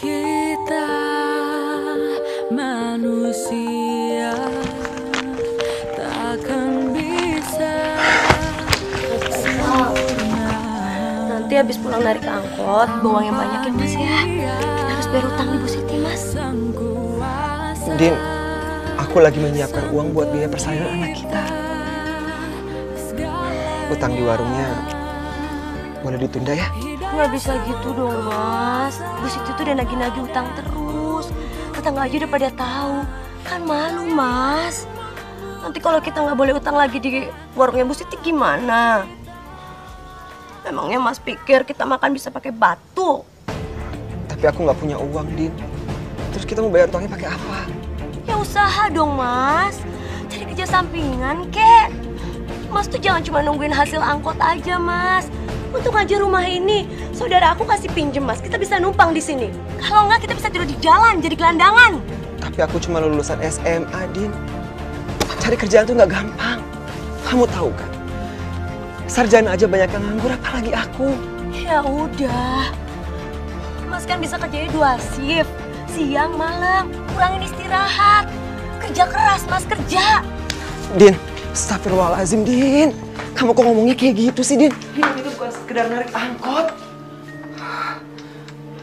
Kita manusia takkan bisa sempurna. Nanti habis pulang narik angkot, bawa yang banyak ya Mas ya. Kita harus bayar utang Ibu Siti Mas. Din, aku lagi menyiapkan uang buat biaya persalinan anak kita. Utang di warungnya boleh ditunda ya? Nggak bisa gitu dong Mas. Bu Siti tuh udah nagih-nagih utang terus. Tetangga aja udah pada tahu. Kan malu Mas. Nanti kalau kita nggak boleh utang lagi di warungnya Bu Siti gimana? Emangnya Mas pikir kita makan bisa pakai batu? Tapi aku nggak punya uang, Din. Terus kita mau bayar utangnya pakai apa? Ya usaha dong Mas. Cari kerja sampingan kek. Mas tuh jangan cuma nungguin hasil angkot aja Mas. Untung aja rumah ini saudara aku kasih pinjem Mas, kita bisa numpang di sini. Kalau enggak kita bisa tidur di jalan, jadi gelandangan. Tapi aku cuma lulusan SMA, Din. Cari kerjaan tuh nggak gampang. Kamu tahu kan? Sarjana aja banyak yang nganggur, apalagi aku. Ya udah, Mas kan bisa kerjanya 2 shift, siang malam, kurangin istirahat. Kerja keras Mas, kerja. Din, astagfirullahaladzim, Din. Kamu kok ngomongnya kayak gitu sih, Din? Din, itu bukan sekedar narik angkot.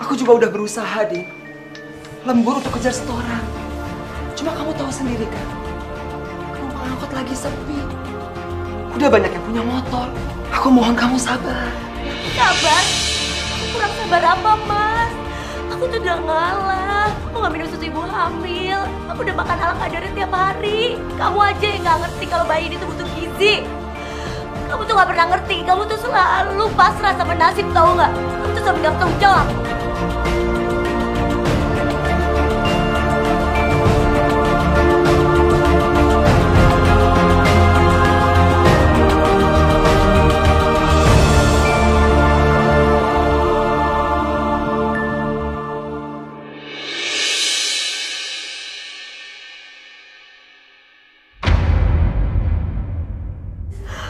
Aku juga udah berusaha, Din. Lembur untuk kejar setoran. Cuma kamu tahu sendiri kan, penumpang angkot lagi sepi. Udah banyak yang punya motor. Aku mohon kamu sabar. Sabar? Aku kurang sabar apa, Mas? Aku tuh udah ngalah. Aku nggak minum susu ibu hamil. Aku udah makan ala kadarnya tiap hari. Kamu aja yang nggak ngerti kalau bayi ini tuh butuh gizi. Kamu tuh nggak pernah ngerti. Kamu tuh selalu pasrah sama nasib, tahu nggak? Kamu tuh selalu nggak bertanggung jawab.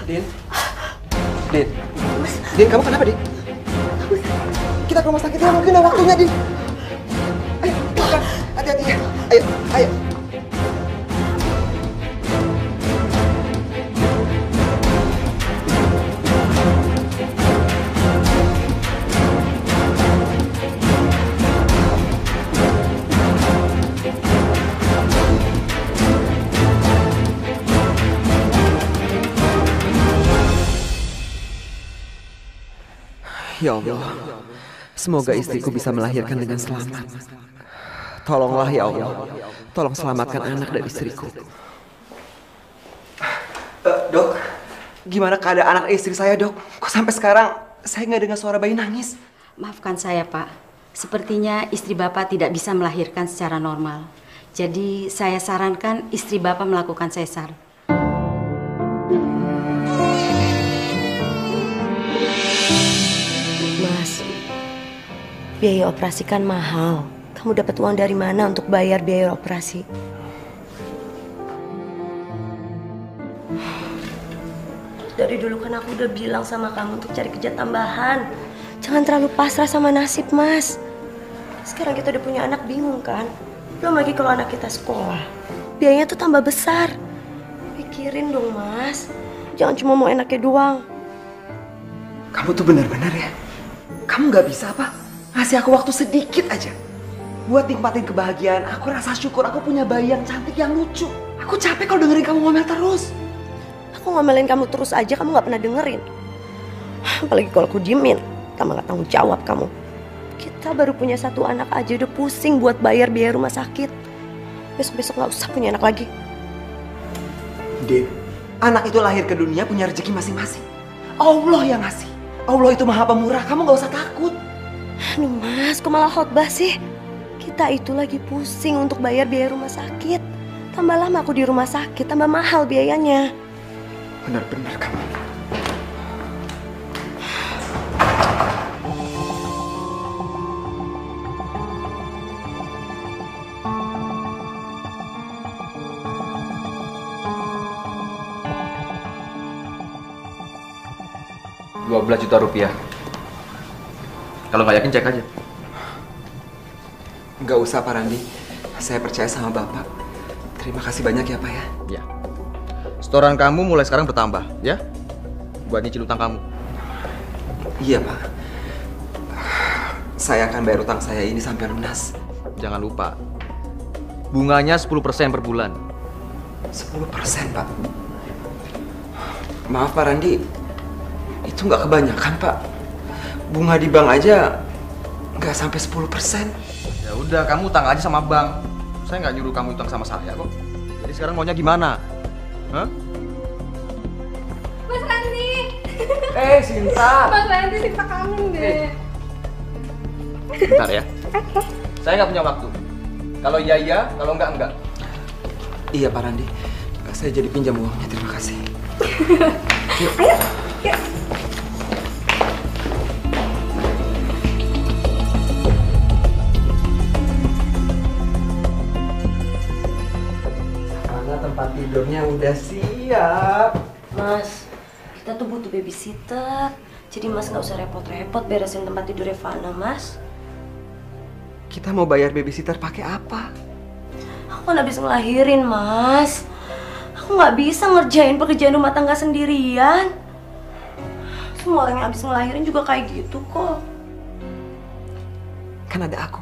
Din, Din, Din, kamu kenapa, Din? Kita ke rumah sakit ya, mungkin udah waktunya, Din. Ayo, bukan, hati-hati ya. Ayo, ayo. Ya Allah, semoga istriku bisa melahirkan dengan selamat. Tolonglah ya Allah, tolong selamatkan anak dan istriku. Dok, gimana keadaan anak istri saya, Dok? Kok sampai sekarang saya nggak dengar suara bayi nangis? Maafkan saya, Pak. Sepertinya istri Bapak tidak bisa melahirkan secara normal. Jadi saya sarankan istri Bapak melakukan sesar. Mas, biaya operasi kan mahal. Kamu dapat uang dari mana untuk bayar biaya operasi? Dari dulu kan aku udah bilang sama kamu untuk cari kerja tambahan. Jangan terlalu pasrah sama nasib, Mas. Sekarang kita udah punya anak, bingung kan? Belum lagi kalau anak kita sekolah. Biayanya tuh tambah besar. Pikirin dong, Mas. Jangan cuma mau enaknya doang. Kamu tuh benar-benar ya? Kamu nggak bisa apa? Ngasih aku waktu sedikit aja buat nikmatin kebahagiaan. Aku rasa syukur aku punya bayi yang cantik, yang lucu. Aku capek kalau dengerin kamu ngomel terus. Aku ngomelin kamu terus aja, kamu nggak pernah dengerin. Apalagi kalau aku diemin, tambah nggak tanggung jawab kamu. Kita baru punya 1 anak aja udah pusing buat bayar biaya rumah sakit. Besok-besok nggak usah punya anak lagi. Din, anak itu lahir ke dunia punya rezeki masing-masing. Allah yang ngasih. Allah itu maha pemurah, kamu gak usah takut. Aduh Mas, kok malah khotbah sih? Kita itu lagi pusing untuk bayar biaya rumah sakit. Tambah lama aku di rumah sakit, tambah mahal biayanya. Benar-benar kamu. Rp12 juta. Kalau nggak yakin cek aja. Nggak usah Pak Randi. Saya percaya sama Bapak. Terima kasih banyak ya Pak ya. Ya. Setoran kamu mulai sekarang bertambah, ya? Buat nyicil utang kamu. Iya Pak. Saya akan bayar utang saya ini sampai lunas. Jangan lupa, bunganya 10% per bulan. 10% Pak. Maaf Pak Randi, itu nggak kebanyakan Pak. Bunga di bank aja nggak sampai 10%. Ya udah, kamu utang aja sama bank. Saya nggak nyuruh kamu utang sama saya kok. Jadi sekarang maunya gimana? Hah? Mas Randi. Sinta. Mas Randi, Sinta kangen deh. Bentar ya. Oke. Saya nggak punya waktu. Kalau iya iya, kalau enggak. Iya Pak Randi. Saya jadi pinjam uangnya, terima kasih. Ayo, yuk. Mana tempat tidurnya udah siap. Mas, kita tuh butuh babysitter. Jadi Mas nggak usah repot-repot beresin tempat tidur Revana, Mas. Kita mau bayar babysitter pakai apa? Aku nggak bisa ngelahirin, Mas. Aku nggak bisa ngerjain pekerjaan rumah tangga sendirian. Semua orang yang habis ngelahirin juga kayak gitu kok. Kan ada aku.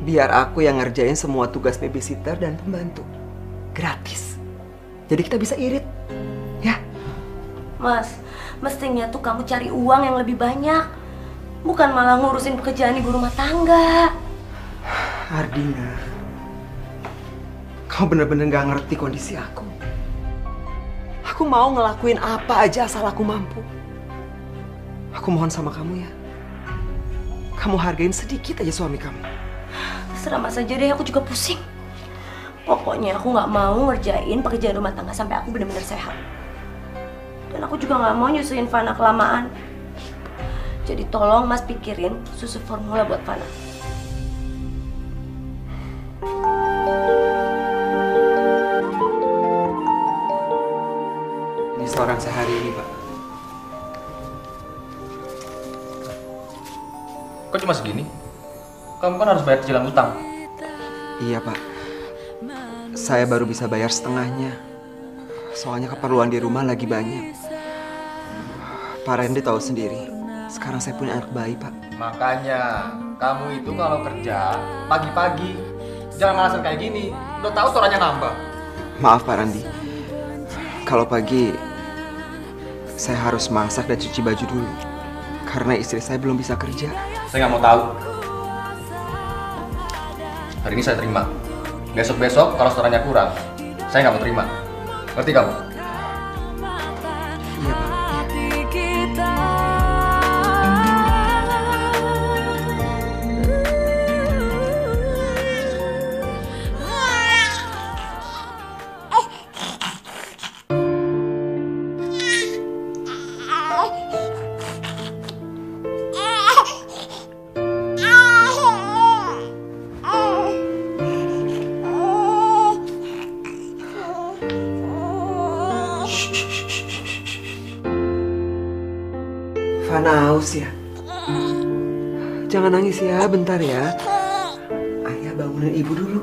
Biar aku yang ngerjain semua tugas babysitter dan pembantu. Gratis. Jadi kita bisa irit. Ya? Mas, mestinya tuh kamu cari uang yang lebih banyak. Bukan malah ngurusin pekerjaan ibu rumah tangga. Ardina, kau bener-bener gak ngerti kondisi aku. Aku mau ngelakuin apa aja asal aku mampu. Aku mohon sama kamu ya. Kamu hargain sedikit aja suami kamu. Terserah Mas aja deh, aku juga pusing. Pokoknya aku nggak mau ngerjain pekerjaan rumah tangga sampai aku benar-benar sehat. Dan aku juga nggak mau nyusuin Fana kelamaan. Jadi tolong Mas pikirin susu formula buat Fana. Ini setoran sehari ini, Pak. Kok cuma segini? Kamu kan harus bayar cicilan utang. Iya, Pak. Saya baru bisa bayar setengahnya. Soalnya keperluan di rumah lagi banyak. Pak Randy tahu sendiri. Sekarang saya punya anak bayi, Pak. Makanya, kamu itu kalau kerja pagi-pagi jangan alasan kayak gini. Udah tahu setorannya nambah. Maaf, Pak Randy. Kalau pagi saya harus masak dan cuci baju dulu. Karena istri saya belum bisa kerja. Saya nggak mau tahu. Hari ini saya terima. Besok-besok kalau setorannya kurang, saya nggak mau terima. Ngerti kamu? Iya, Pak. Fana haus ya? Jangan nangis ya, bentar ya. Ayah bangunin ibu dulu.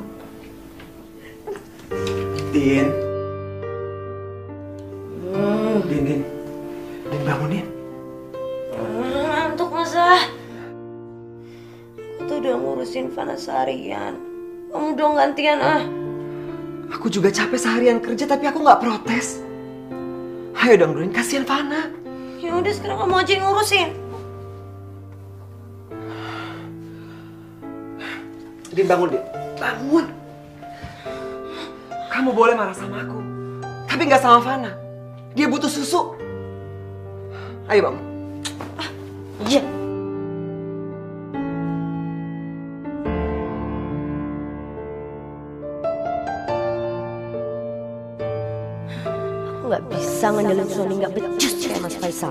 Din. Din bangunin. Ngantuk masa. Aku tuh udah ngurusin Fana seharian. Kamu dong gantian ah. Aku juga capek seharian kerja tapi aku nggak protes. Ayo dong Din, kasihan Fana. Ya udah sekarang kamu aja yang ngurusin. Din bangun Din, bangun. Kamu boleh marah sama aku, tapi nggak sama Fana. Dia butuh susu. Ayo bangun. Iya. Aku nggak bisa ngandelin suami nggak becus kayak Mas Faisal.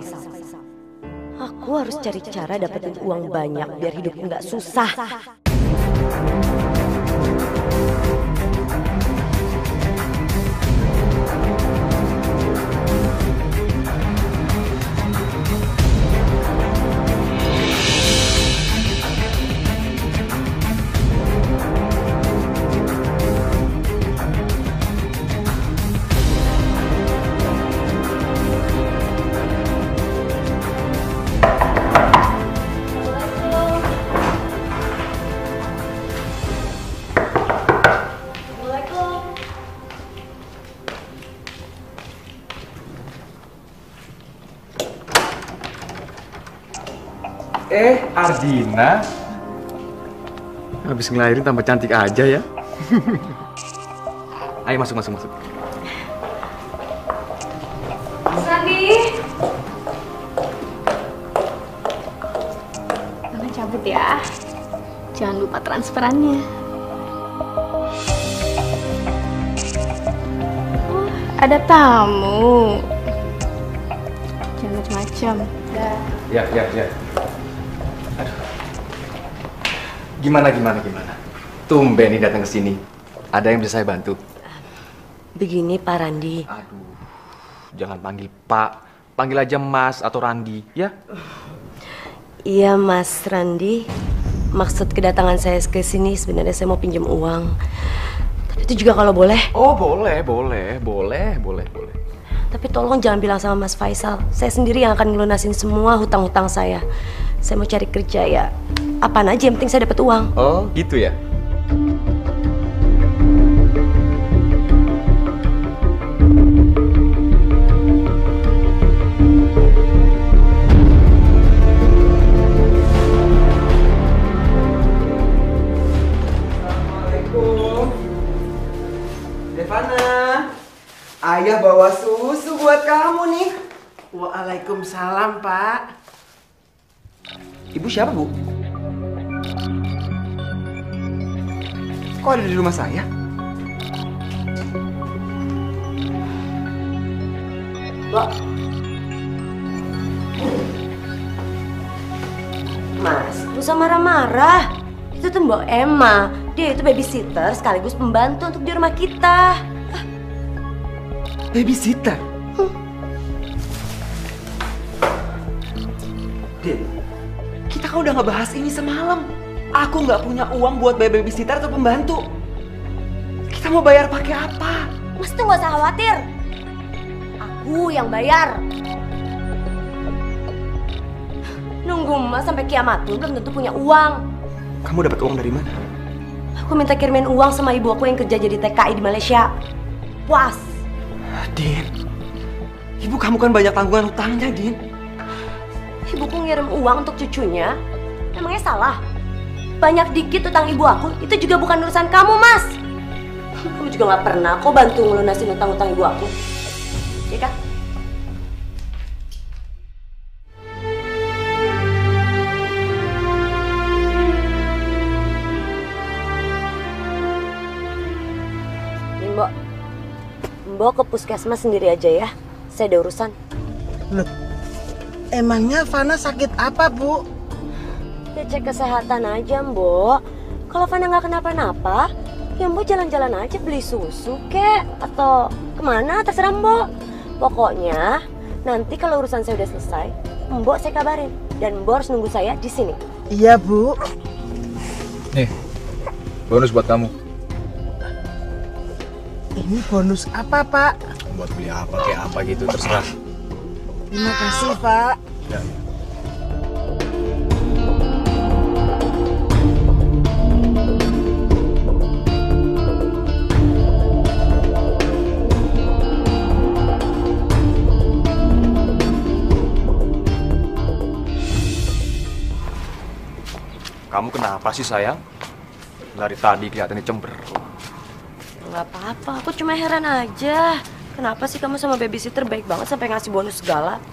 Aku harus cari cara dapetin uang banyak biar hidupku nggak susah. Ardina habis ngelahirin tambah cantik aja ya. Ayo masuk. Sandi. Mama cabut ya. Jangan lupa transferannya. Ada tamu. Jangan macam-macam. Ya. Aduh. Gimana? Tumben nih datang ke sini. Ada yang bisa saya bantu? Begini Pak Randi. Aduh, jangan panggil Pak. Panggil aja Mas atau Randi, ya? Iya Mas Randi. Maksud kedatangan saya ke sini sebenarnya saya mau pinjam uang. Tapi itu juga kalau boleh. Oh, boleh. Tapi tolong jangan bilang sama Mas Faisal. Saya sendiri yang akan ngelunasin semua hutang-hutang saya. Saya mau cari kerja ya. Apaan aja yang penting saya dapat uang. Oh, gitu ya? Assalamualaikum. Devana, ayah bawa susu buat kamu nih. Waalaikumsalam, Pak. Ibu siapa, Bu? Kok ada di rumah saya? Mbak. Mas, gak usah marah-marah. Itu tuh Mbak Emma. Dia itu babysitter sekaligus pembantu untuk di rumah kita. Babysitter? Din, kita kan udah ngebahas ini semalam. Aku nggak punya uang buat bayar babysitter atau pembantu. Kita mau bayar pakai apa? Mas tuh gak usah khawatir. Aku yang bayar. Nunggu Mas sampai kiamat pun belum tentu punya uang. Kamu dapat uang dari mana? Aku minta kirimin uang sama ibu aku yang kerja jadi TKI di Malaysia. Puas. Din, ibu kamu kan banyak tanggungan hutangnya, Din. Ibuku ngirim uang untuk cucunya. Emangnya salah? Banyak dikit utang ibu aku, itu juga bukan urusan kamu, Mas. Kamu juga gak pernah kok bantu ngelunasin utang-utang ibu aku. Iya kan? Mbok ke puskesmas sendiri aja ya. Saya ada urusan. Loh, emangnya Fana sakit apa, Bu? Ya cek kesehatan aja, Mbok. Kalau Fana nggak kenapa-napa, ya Mbok jalan-jalan aja beli susu kek atau kemana terserah Mbok. Pokoknya nanti kalau urusan saya udah selesai, Mbok saya kabarin dan Mbok harus nunggu saya di sini. Iya, Bu. Nih, bonus buat kamu. Ini bonus apa, Pak? Buat beli apa kayak apa gitu terserah. Terima kasih, Pak. Ya. Kamu kenapa sih sayang? Dari tadi kelihatannya cemberut. Nggak apa-apa, aku cuma heran aja. Kenapa sih kamu sama babysitter baik banget sampai ngasih bonus segala?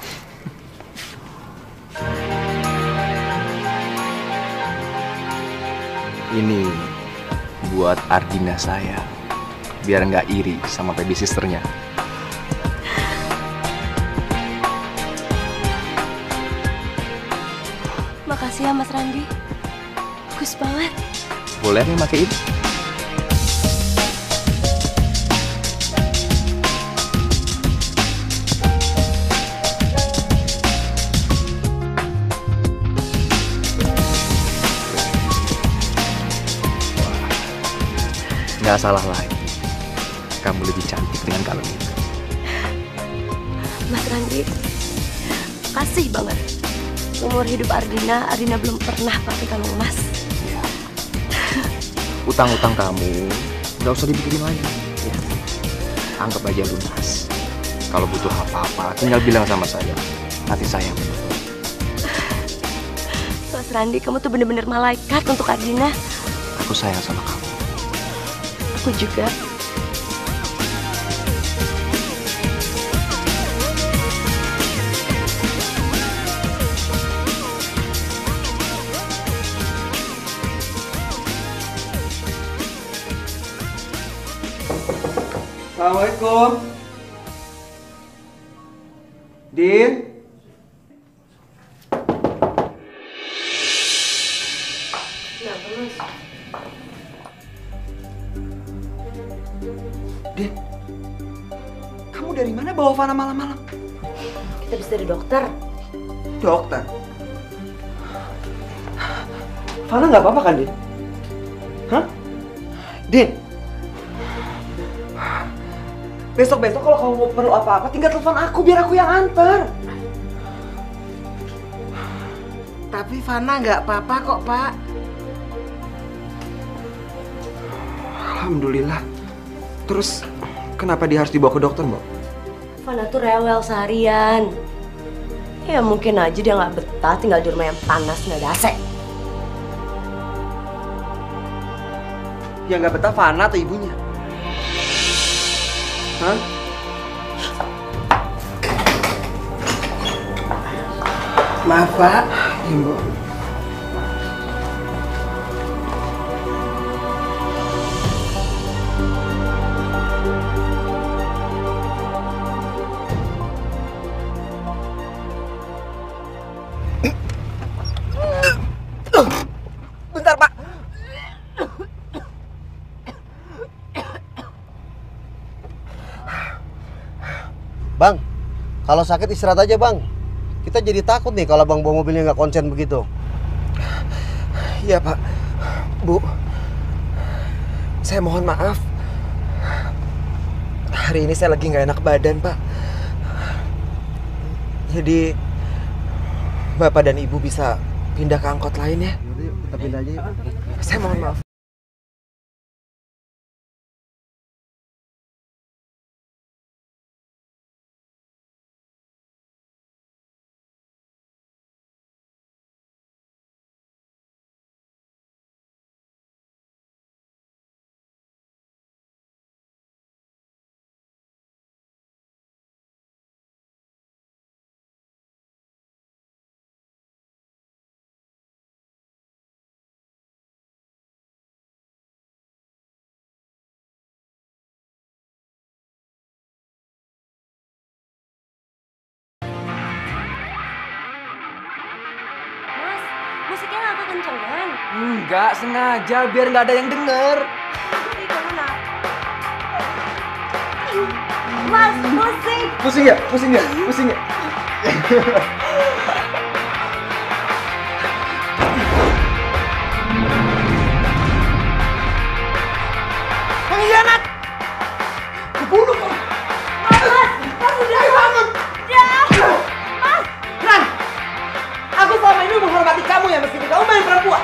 Ini buat Ardina saya, biar nggak iri sama babysitternya. Makasih ya Mas Randi. Bagus banget. Boleh nih pakein? Nggak salah lagi. Kamu lebih cantik dengan kalung itu. Mas Randi, kasih banget. Umur hidup Ardina belum pernah pakai kalung emas. Ya. Utang-utang kamu nggak usah dipikirin lagi. Ya. Anggap aja lunas. Kalau butuh apa-apa, tinggal bilang sama saya. Nanti saya yang menuntut. Mas Randi, kamu tuh bener-bener malaikat untuk Ardina. Aku sayang sama kamu. Aku juga. Assalamualaikum. Din. Din, kamu dari mana bawa Fana malam-malam? Kita bisa dari dokter. Dokter? Fana nggak apa-apa kan, Din? Hah? Din? Besok-besok kalau kamu perlu apa-apa, tinggal telepon aku biar aku yang antar. Tapi Fana nggak apa-apa kok, Pak. Alhamdulillah. Terus kenapa dia harus dibawa ke dokter, Mbak? Fana tuh rewel seharian. Ya mungkin aja dia nggak betah tinggal di rumah yang panas nggak ada AC. Yang nggak betah Fana atau ibunya? Hah? Maaf, Pak. Ya, Mbak. Bentar, Pak. Bang, kalau sakit istirahat aja bang. Kita jadi takut nih kalau bang bawa mobilnya nggak konsen begitu. Iya Pak. Bu, saya mohon maaf. Hari ini saya lagi nggak enak badan Pak. Jadi Bapak dan Ibu bisa pindah ke angkot lain ya. Yaudah, yuk, kita pindah aja yuk. Saya mohon maaf. Musiknya nggak kekencengan. Enggak, sengaja biar nggak ada yang denger. Mas, musik. Pusing ya? Pusing ya? Pusing ya? Pengkhianat! Kebunuh kamu! Mas udah bangun. Ya, Mas. Ran! Aku selama ini menghormati kamu ya meskipun kamu main perempuan.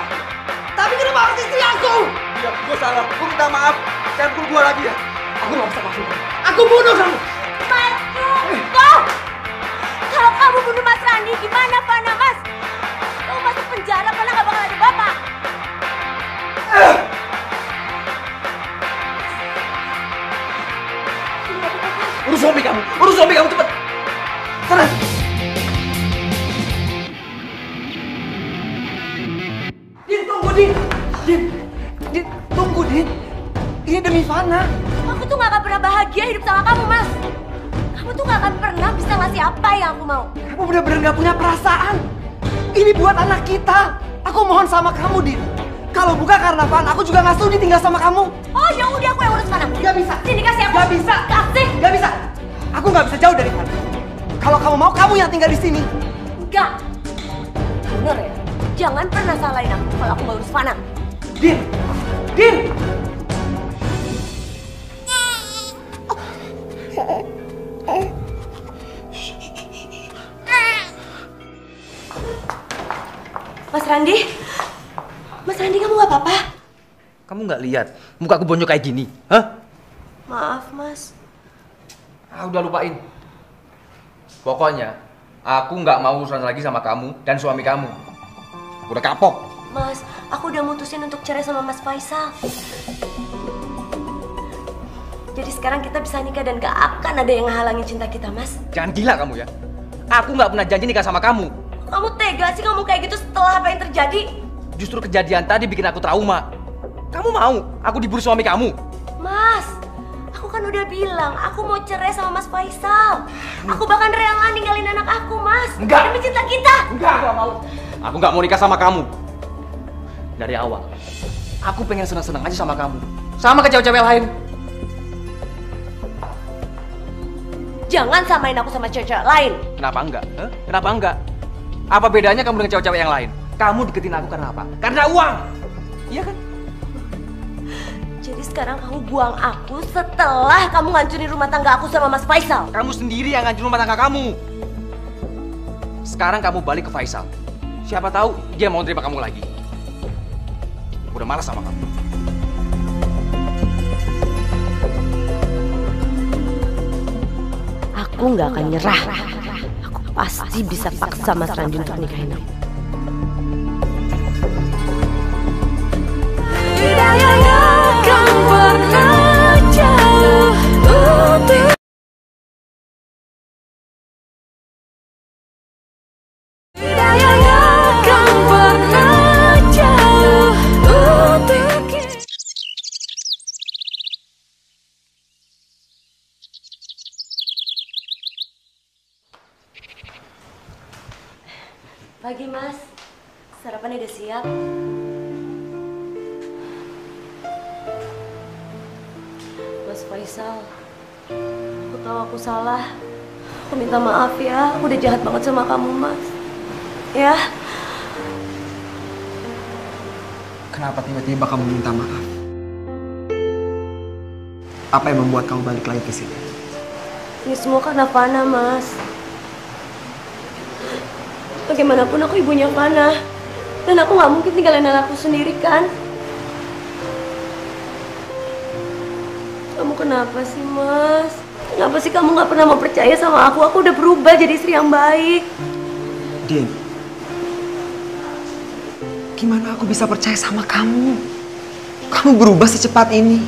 Tapi kenapa harus istri aku? Ya, gue salah. Gue minta maaf. Jangan pukul gue lagi ya. Aku gak bisa maafin kamu. Aku bunuh kamu! Mas, cukup. Kalau kamu bunuh Mas Randi, gimana Fana, Mas? Kamu masuk penjara, Fana nggak bakal ada bapak. Urus suami kamu! Urus suami kamu cepet! Sana! Din, tunggu Din! Din, tunggu Din! Ini demi Fana! Aku tuh nggak akan pernah bahagia hidup sama kamu, Mas. Kamu tuh nggak akan pernah bisa ngasih apa yang aku mau. Kamu bener-bener gak punya perasaan! Ini buat anak kita. Aku mohon sama kamu, Din. Kalau bukan karena Fana, aku juga nggak sudi tinggal sama kamu. Oh ya udah, aku yang urus Fana. Gak bisa. Sini kasih aku. Gak bisa. Kasih. Gak bisa. Aku nggak bisa jauh dari Fana. Kalau kamu mau, kamu yang tinggal di sini. Enggak. Bener ya? Jangan pernah salahin aku kalau aku nggak urus Fana. Din. Din. Mas Randi? Mas Randi, kamu nggak apa-apa? Kamu nggak lihat muka aku bonyok kayak gini? Hah? Maaf, Mas. Udah lupain. Pokoknya, aku nggak mau urusan lagi sama kamu dan suami kamu. Udah kapok. Mas, aku udah mutusin untuk cerai sama Mas Faisal. Jadi sekarang kita bisa nikah dan gak akan ada yang ngehalangin cinta kita, Mas. Jangan gila kamu ya. Aku nggak pernah janji nikah sama kamu. Kamu tega sih ngomong kayak gitu setelah apa yang terjadi? Justru kejadian tadi bikin aku trauma. Kamu mau aku diburu suami kamu? Mas, aku kan udah bilang aku mau cerai sama Mas Faisal. Aku bahkan rela ninggalin anak aku, Mas. Enggak. Demi cinta kita. Enggak, aku nggak mau. Aku nggak mau nikah sama kamu. Dari awal, aku pengen seneng-seneng aja sama kamu. Sama ke cewek-cewek lain. Jangan samain aku sama cewek-cewek lain. Kenapa enggak? Hah? Kenapa enggak? Apa bedanya kamu dengan cewek-cewek yang lain? Kamu deketin aku karena apa? Karena uang. Iya kan? Jadi sekarang kamu buang aku setelah kamu ngancurin rumah tangga aku sama Mas Faisal. Kamu sendiri yang ngancurin rumah tangga kamu. Sekarang kamu balik ke Faisal. Siapa tahu dia mau terima kamu lagi. Udah malas sama kamu. Aku nggak akan nyerah. Aku pasti bisa paksa Mas Randi untuk nikahin aku. Tidak akan pernah jauh untuk tidak akan pernah jauh untuk kita. Pagi, Mas. Sarapannya udah siap. Mas Faisal, aku tahu aku salah. Aku minta maaf ya. Aku udah jahat banget sama kamu, Mas. Ya. Kenapa tiba-tiba kamu minta maaf? Apa yang membuat kamu balik lagi ke sini? Ini semua karena Fana, Mas. Bagaimanapun aku ibunya Fana. Dan aku nggak mungkin tinggalin anakku sendiri, kan? Kamu kenapa sih, Mas? Kenapa sih kamu nggak pernah mau percaya sama aku? Aku udah berubah jadi istri yang baik. Din, gimana aku bisa percaya sama kamu? Kamu berubah secepat ini.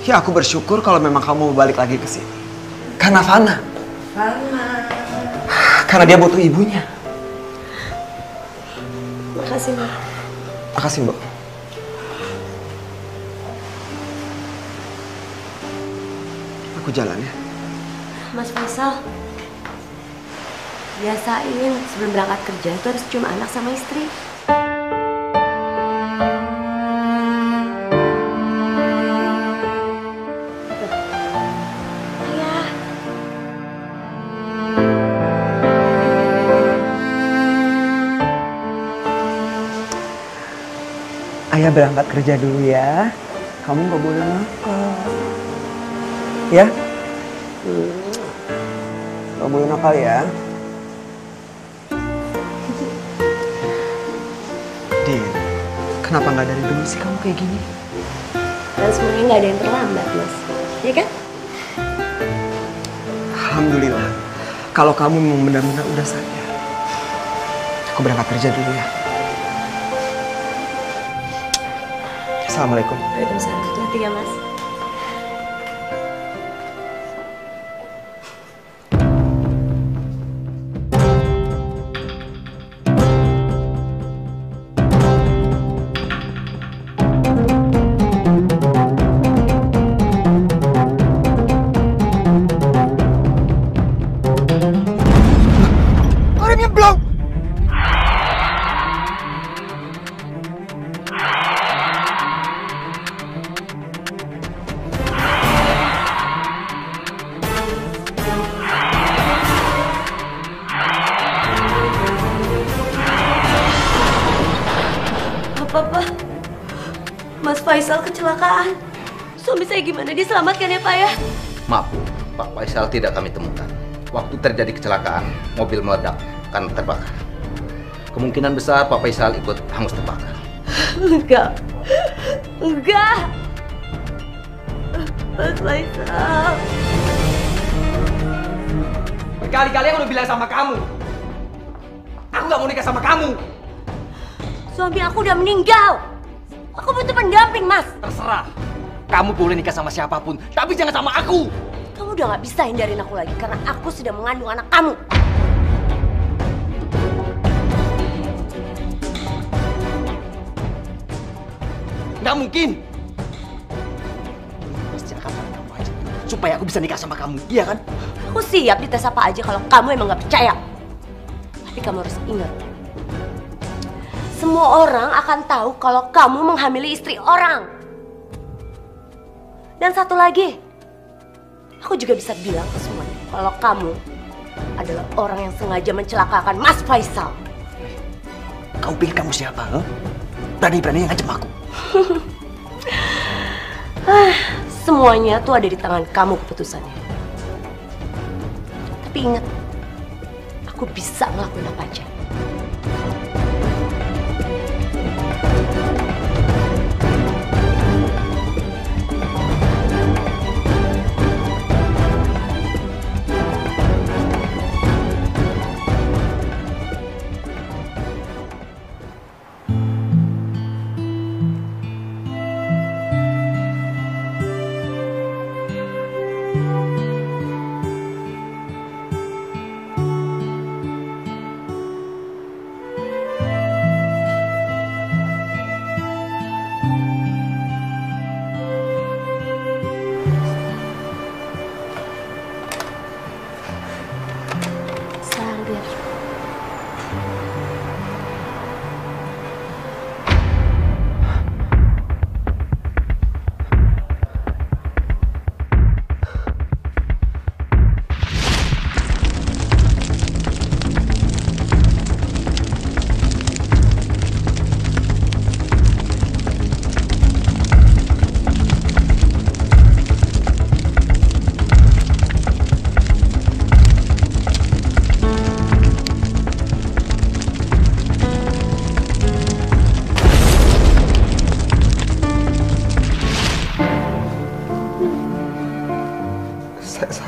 Ya aku bersyukur kalau memang kamu mau balik lagi ke sini. Karena Fana. Karena dia butuh ibunya. Makasih, Mbak. Makasih, Mbak. Aku jalan ya. Mas Faisal, biasain sebelum berangkat kerja itu harus cium anak sama istri. Ayah. Ayah berangkat kerja dulu ya. Kamu nggak boleh nakal. Ya? Nggak boleh nakal ya. Din, kenapa nggak dari dulu sih kamu kayak gini? Dan semuanya nggak ada yang terlambat, Mas. Iya kan? Alhamdulillah. Kalau kamu memang benar-benar udah sadar. Aku berangkat kerja dulu ya. Assalamualaikum. Waalaikumsalam. Hati ya, Mas. Faisal kecelakaan. Suami saya gimana? Diselamatkan ya Pak ya? Maaf, Pak Faisal tidak kami temukan. Waktu terjadi kecelakaan, mobil meledak karena terbakar. Kemungkinan besar Pak Faisal ikut hangus terbakar. Enggak. Enggak. Mas Faisal. Berkali-kali aku udah bilang sama kamu. Aku gak mau nikah sama kamu. Suami aku udah meninggal. Aku butuh pendamping, Mas. Terserah. Kamu boleh nikah sama siapapun, tapi jangan sama aku. Kamu udah gak bisa hindarin aku lagi karena aku sudah mengandung anak kamu. Nggak mungkin. Pasti akan kamu aja supaya aku bisa nikah sama kamu, iya kan? Aku siap dites apa aja kalau kamu emang gak percaya. Tapi kamu harus ingat, semua orang akan tahu kalau kamu menghamili istri orang. Dan satu lagi, aku juga bisa bilang ke semuanya kalau kamu adalah orang yang sengaja mencelakakan Mas Faisal. Kau pikir kamu siapa? Huh? Berani-berani ngancam aku. Semuanya tuh ada di tangan kamu keputusannya. Tapi ingat, aku bisa ngelakuin apa aja.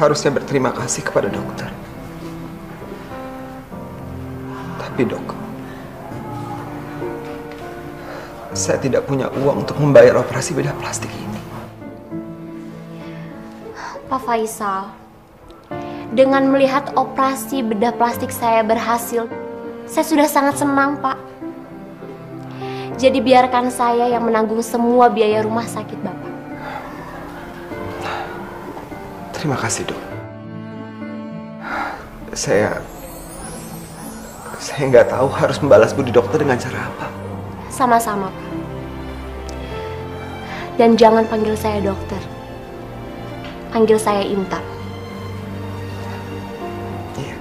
Seharusnya berterima kasih kepada dokter. Tapi dok, saya tidak punya uang untuk membayar operasi bedah plastik ini. Pak Faisal, dengan melihat operasi bedah plastik saya berhasil, saya sudah sangat senang, Pak. Jadi biarkan saya yang menanggung semua biaya rumah sakit Bapak. Terima kasih dok. Saya nggak tahu harus membalas budi dokter dengan cara apa. Sama-sama, Pak. Dan jangan panggil saya dokter. Panggil saya Intan. Iya.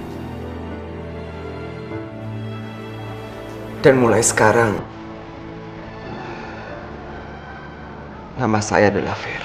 Dan mulai sekarang, nama saya adalah Vero.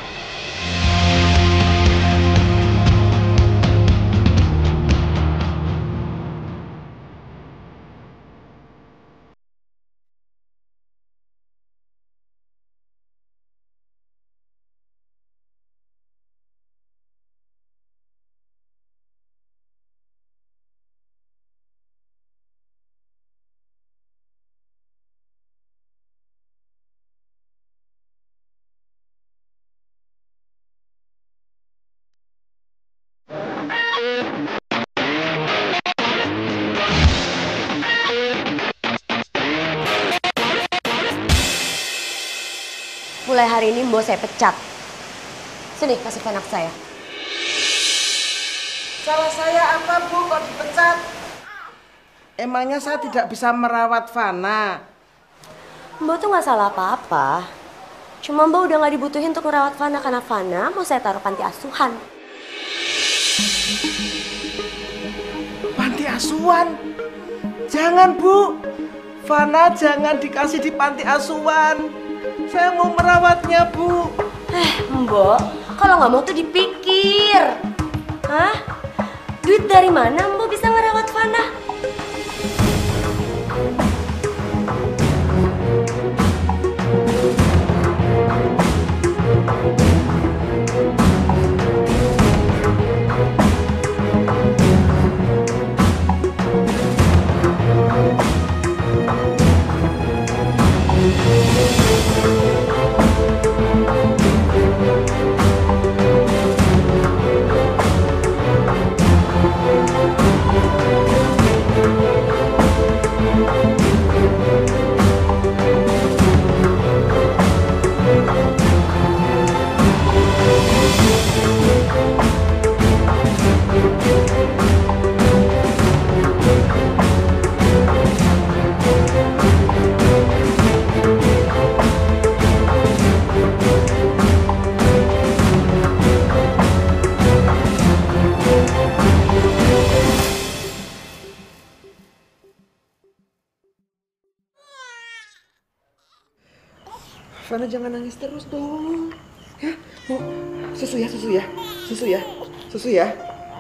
Mulai hari ini Mbok saya pecat. Sini, kasih anak saya. Salah saya apa, Bu, kok dipecat? Emangnya saya tidak bisa merawat Fana? Mbok tuh nggak salah apa-apa. Cuma Mbok udah nggak dibutuhin untuk merawat Fana karena Fana mau saya taruh panti asuhan. Panti asuhan? Jangan, Bu. Fana jangan dikasih di panti asuhan. Saya mau merawatnya, Bu. Mbok, kalau nggak mau tuh dipikir. Hah? Duit dari mana Mbok bisa ngerawat Fana? Fana jangan nangis terus dong. Ya, mau susu ya, susu ya, susu ya, susu ya,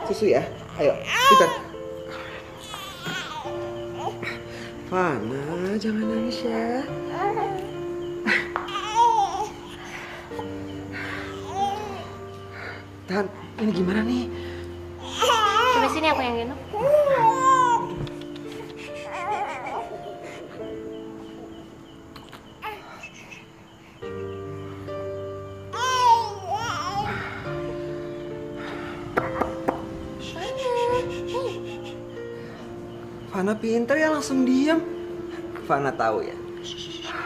susu ya. Ayo, pintar. Fana jangan nangis ya. Tahan, ini gimana nih? Coba sini aku yang gendong. Fana pintar ya langsung diam. Fana tahu ya,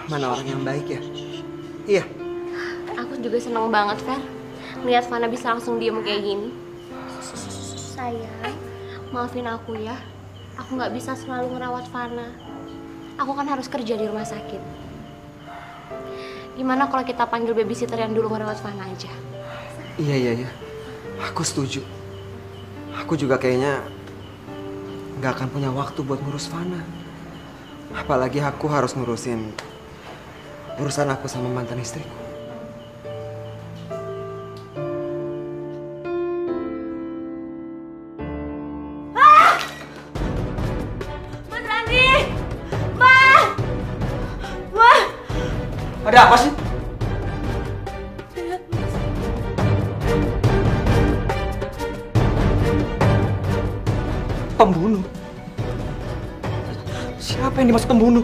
mana orang yang baik ya. Iya. Aku juga seneng banget, Fer. Lihat Fana bisa langsung diem kayak gini. Sayang, maafin aku ya. Aku nggak bisa selalu ngerawat Fana. Aku kan harus kerja di rumah sakit. Gimana kalau kita panggil babysitter yang dulu ngerawat Fana aja? Iya. Aku setuju. Aku juga kayaknya nggak akan punya waktu buat ngurus Fana. Apalagi aku harus ngurusin urusan aku sama mantan istriku. Mas Randi! Mas! Mas! Ada apa sih? Lihat, Mas. Pembunuh? Siapa yang dimaksud pembunuh?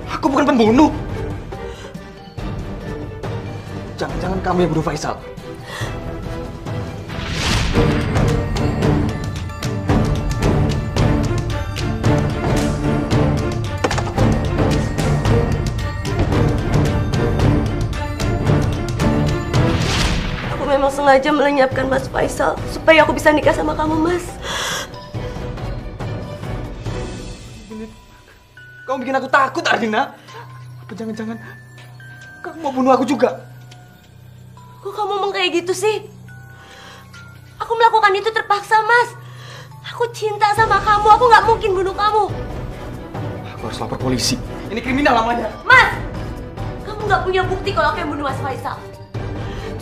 Aku bukan pembunuh. Jangan-jangan kamu yang bunuh Faisal. Aku memang sengaja melenyapkan Mas Faisal supaya aku bisa nikah sama kamu, Mas. Kamu bikin aku takut, Ardina. Apa jangan-jangan kamu mau bunuh aku juga? Kok kamu ngomong kayak gitu sih? Aku melakukan itu terpaksa, Mas. Aku cinta sama kamu, aku nggak mungkin bunuh kamu. Aku harus lapor polisi. Ini kriminal namanya. Mas! Kamu nggak punya bukti kalau aku yang bunuh Mas Faisal.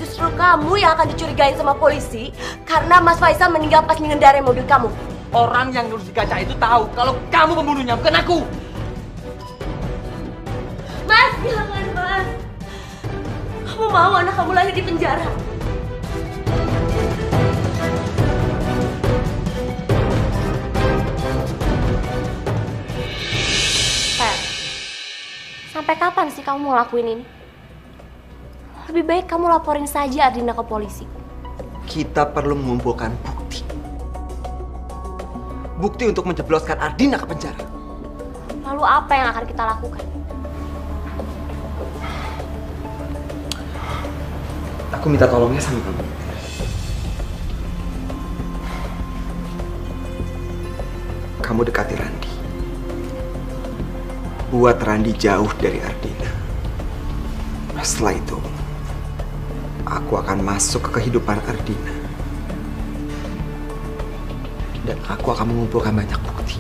Justru kamu yang akan dicurigain sama polisi karena Mas Faisal meninggal pas mengendarai mobil kamu. Orang yang nulis di kaca itu tahu kalau kamu pembunuhnya, bukan aku. Mas, jangan, Mas. Kamu mau anak kamu lahir di penjara? Fer, sampai kapan sih kamu mau lakuin ini? Lebih baik kamu laporin saja Ardina ke polisi. Kita perlu mengumpulkan bukti. Bukti untuk menjebloskan Ardina ke penjara. Lalu apa yang akan kita lakukan? Aku minta tolongnya sama kamu. Kamu dekati Randi. Buat Randi jauh dari Ardina. Setelah itu, aku akan masuk ke kehidupan Ardina. Dan aku akan mengumpulkan banyak bukti.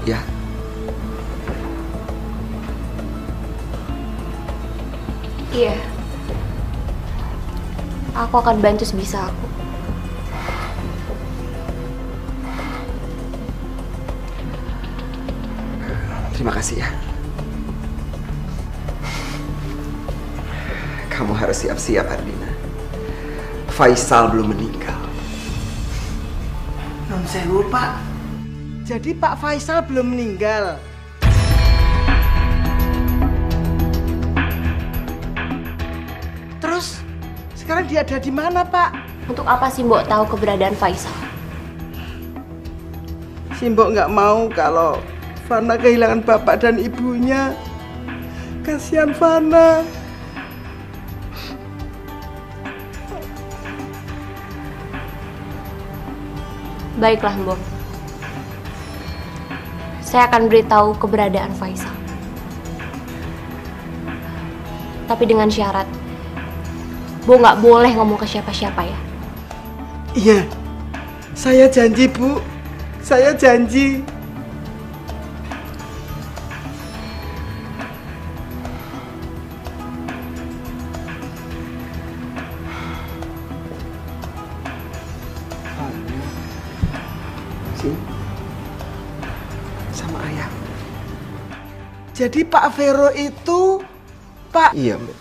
Ya. Iya. Aku akan bantu sebisa aku. Terima kasih ya. Kamu harus siap-siap, Ardina. Faisal belum meninggal. Non sewu, Pak. Jadi Pak Faisal belum meninggal. Terus sekarang dia ada di mana, Pak? Untuk apa sih Mbok tahu keberadaan Faisal? Si Mbok nggak mau kalau Fana kehilangan bapak dan ibunya. Kasihan Fana. Baiklah Mbok. Saya akan beritahu keberadaan Faisal. Tapi dengan syarat, Mbok nggak boleh ngomong ke siapa-siapa ya. Iya, saya janji, Bu. Saya janji. Sama ayah. Jadi Pak Vero itu Pak... Iya, Mbak.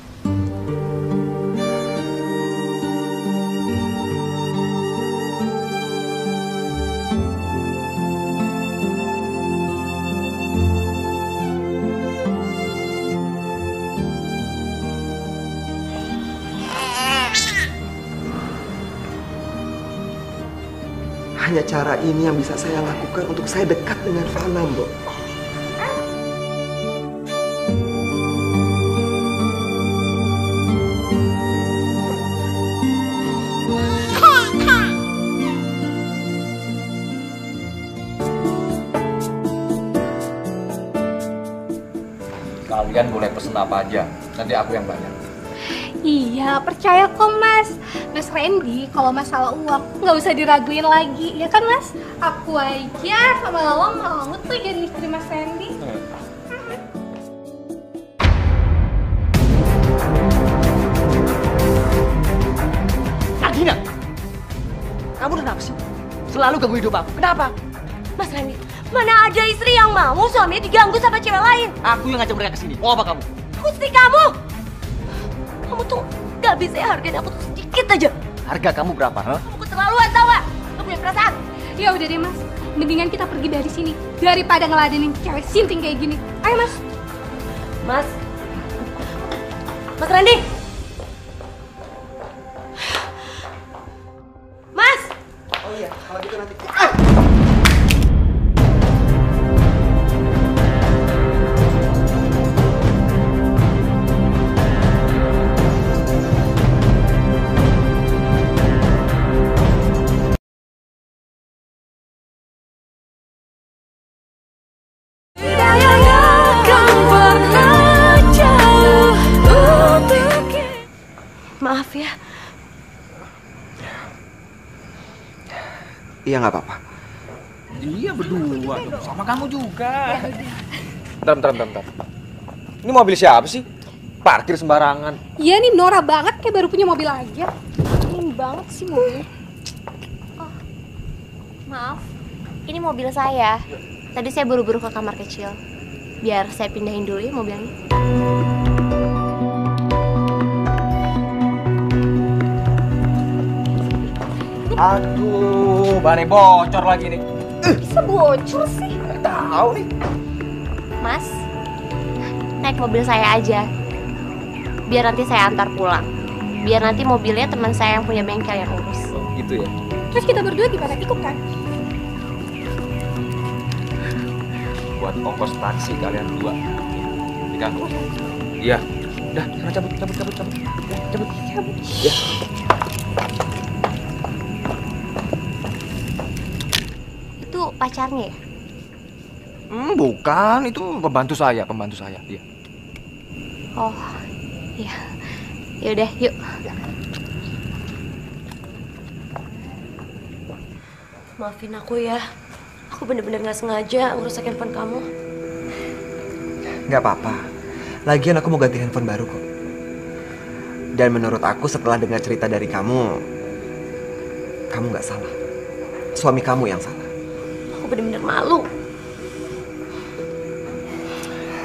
Hanya cara ini yang bisa saya lakukan untuk saya dekat dengan Fana, Mbok. Kalian boleh pesen apa aja, nanti aku yang bayar. Iya, percaya kok Mas. Mas Randy, kalau masalah uang nggak usah diraguin lagi, ya kan Mas? Aku aja sama Lala mau tuh jadi istri Mas Randy. Adina, kamu kenapa sih? Selalu ganggu hidup aku. Kenapa? Mas Randy, mana ada istri yang mau suaminya diganggu sama cewek lain? Aku yang ngajak mereka ke sini. Mau apa kamu? Aku istri kamu. Kamu tuh gak bisa hargain aku tuh sedikit aja. Harga kamu berapa, ha? Kamu keterlaluan tau gak? Gak punya perasaan. Ya udah deh Mas, mendingan kita pergi dari sini daripada ngeladenin cewek sinting kayak gini. Ayo Mas. Mas. Mas Randy. Mas. Oh iya, kalau gitu nanti. Maaf ya. Iya, nggak apa-apa. Dia berdua, sama kamu juga. Bentar. Ini mobil siapa sih? Parkir sembarangan. Iya nih Nora banget kayak baru punya mobil aja. Ini banget sih mobil. Oh, maaf, ini mobil saya. Tadi saya buru-buru ke kamar kecil. Biar saya pindahin dulu ya mobilnya. Aduh, bannya bocor lagi nih. Bisa bocor sih. Nggak tahu nih. Mas, naik mobil saya aja. Biar nanti saya antar pulang. Biar nanti mobilnya teman saya yang punya bengkel yang urus. Oh, gitu ya. Terus kita berdua gimana? Ikut kan? Buat ongkos taksi kalian berdua. Iya. Iya. Udah, sekarang cabut. Ya, cabut. Ya. Itu pacarnya ya? Bukan, itu pembantu saya. Iya. Oh, iya. Yaudah, yuk. Maafin aku ya. Aku bener-bener gak sengaja ngerusak handphone kamu. Nggak apa-apa. Lagian aku mau ganti handphone baru kok. Dan menurut aku setelah dengar cerita dari kamu nggak salah. Suami kamu yang salah. Aku bener-bener malu.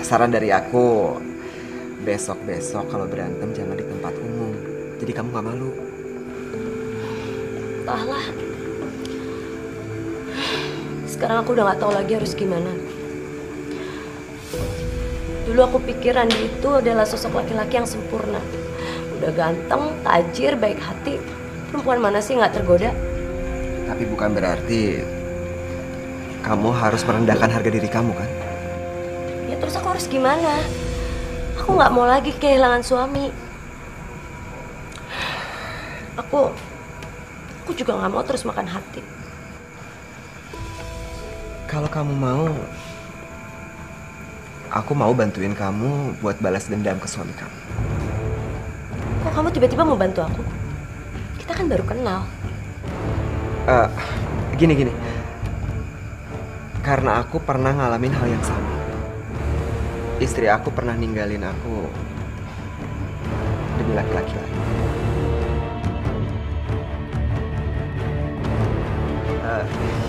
Saran dari aku, besok-besok kalau berantem jangan di tempat umum. Jadi kamu gak malu. Entahlah. Sekarang aku udah gak tahu lagi harus gimana. Dulu aku pikir Randi itu adalah sosok laki-laki yang sempurna. Udah ganteng, tajir, baik hati. Perempuan mana sih gak tergoda? Tapi bukan berarti kamu harus merendahkan harga diri kamu kan? Ya terus aku harus gimana? Aku gak mau lagi kehilangan suami. Aku juga gak mau terus makan hati. Kalau kamu mau, aku mau bantuin kamu buat balas dendam ke suami kamu. Kok kamu tiba-tiba mau bantu aku? Kita kan baru kenal. Gini. Karena aku pernah ngalamin hal yang sama. Istri aku pernah ninggalin aku demi laki-laki lain.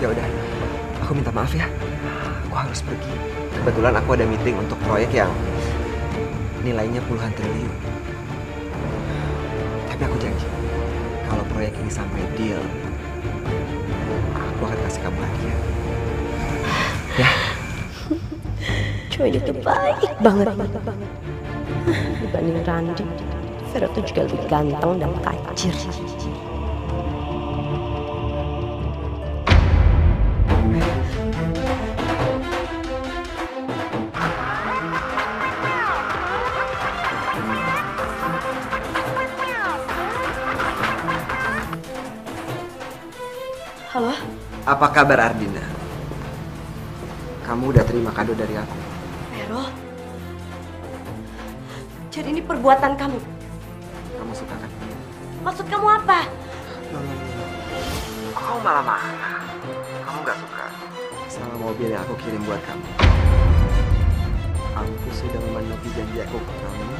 Ya udah, aku minta maaf ya. Aku harus pergi. Kebetulan aku ada meeting untuk proyek yang nilainya puluhan triliun. Tapi aku janji, kalau proyek ini sampai deal, aku akan kasih kamu hadiah. Ya. Cowok itu baik banget. Dibanding Randi, Vero tuh juga lebih ganteng dan tajir. Halo? Apa kabar Ardina? Kamu udah terima kado dari aku? Vero? Jadi ini perbuatan kamu? Kamu suka kan? Maksud kamu apa? Kamu malah marah. Kamu gak suka sama mobil yang aku kirim buat kamu. Aku sudah memenuhi janji aku ke kamu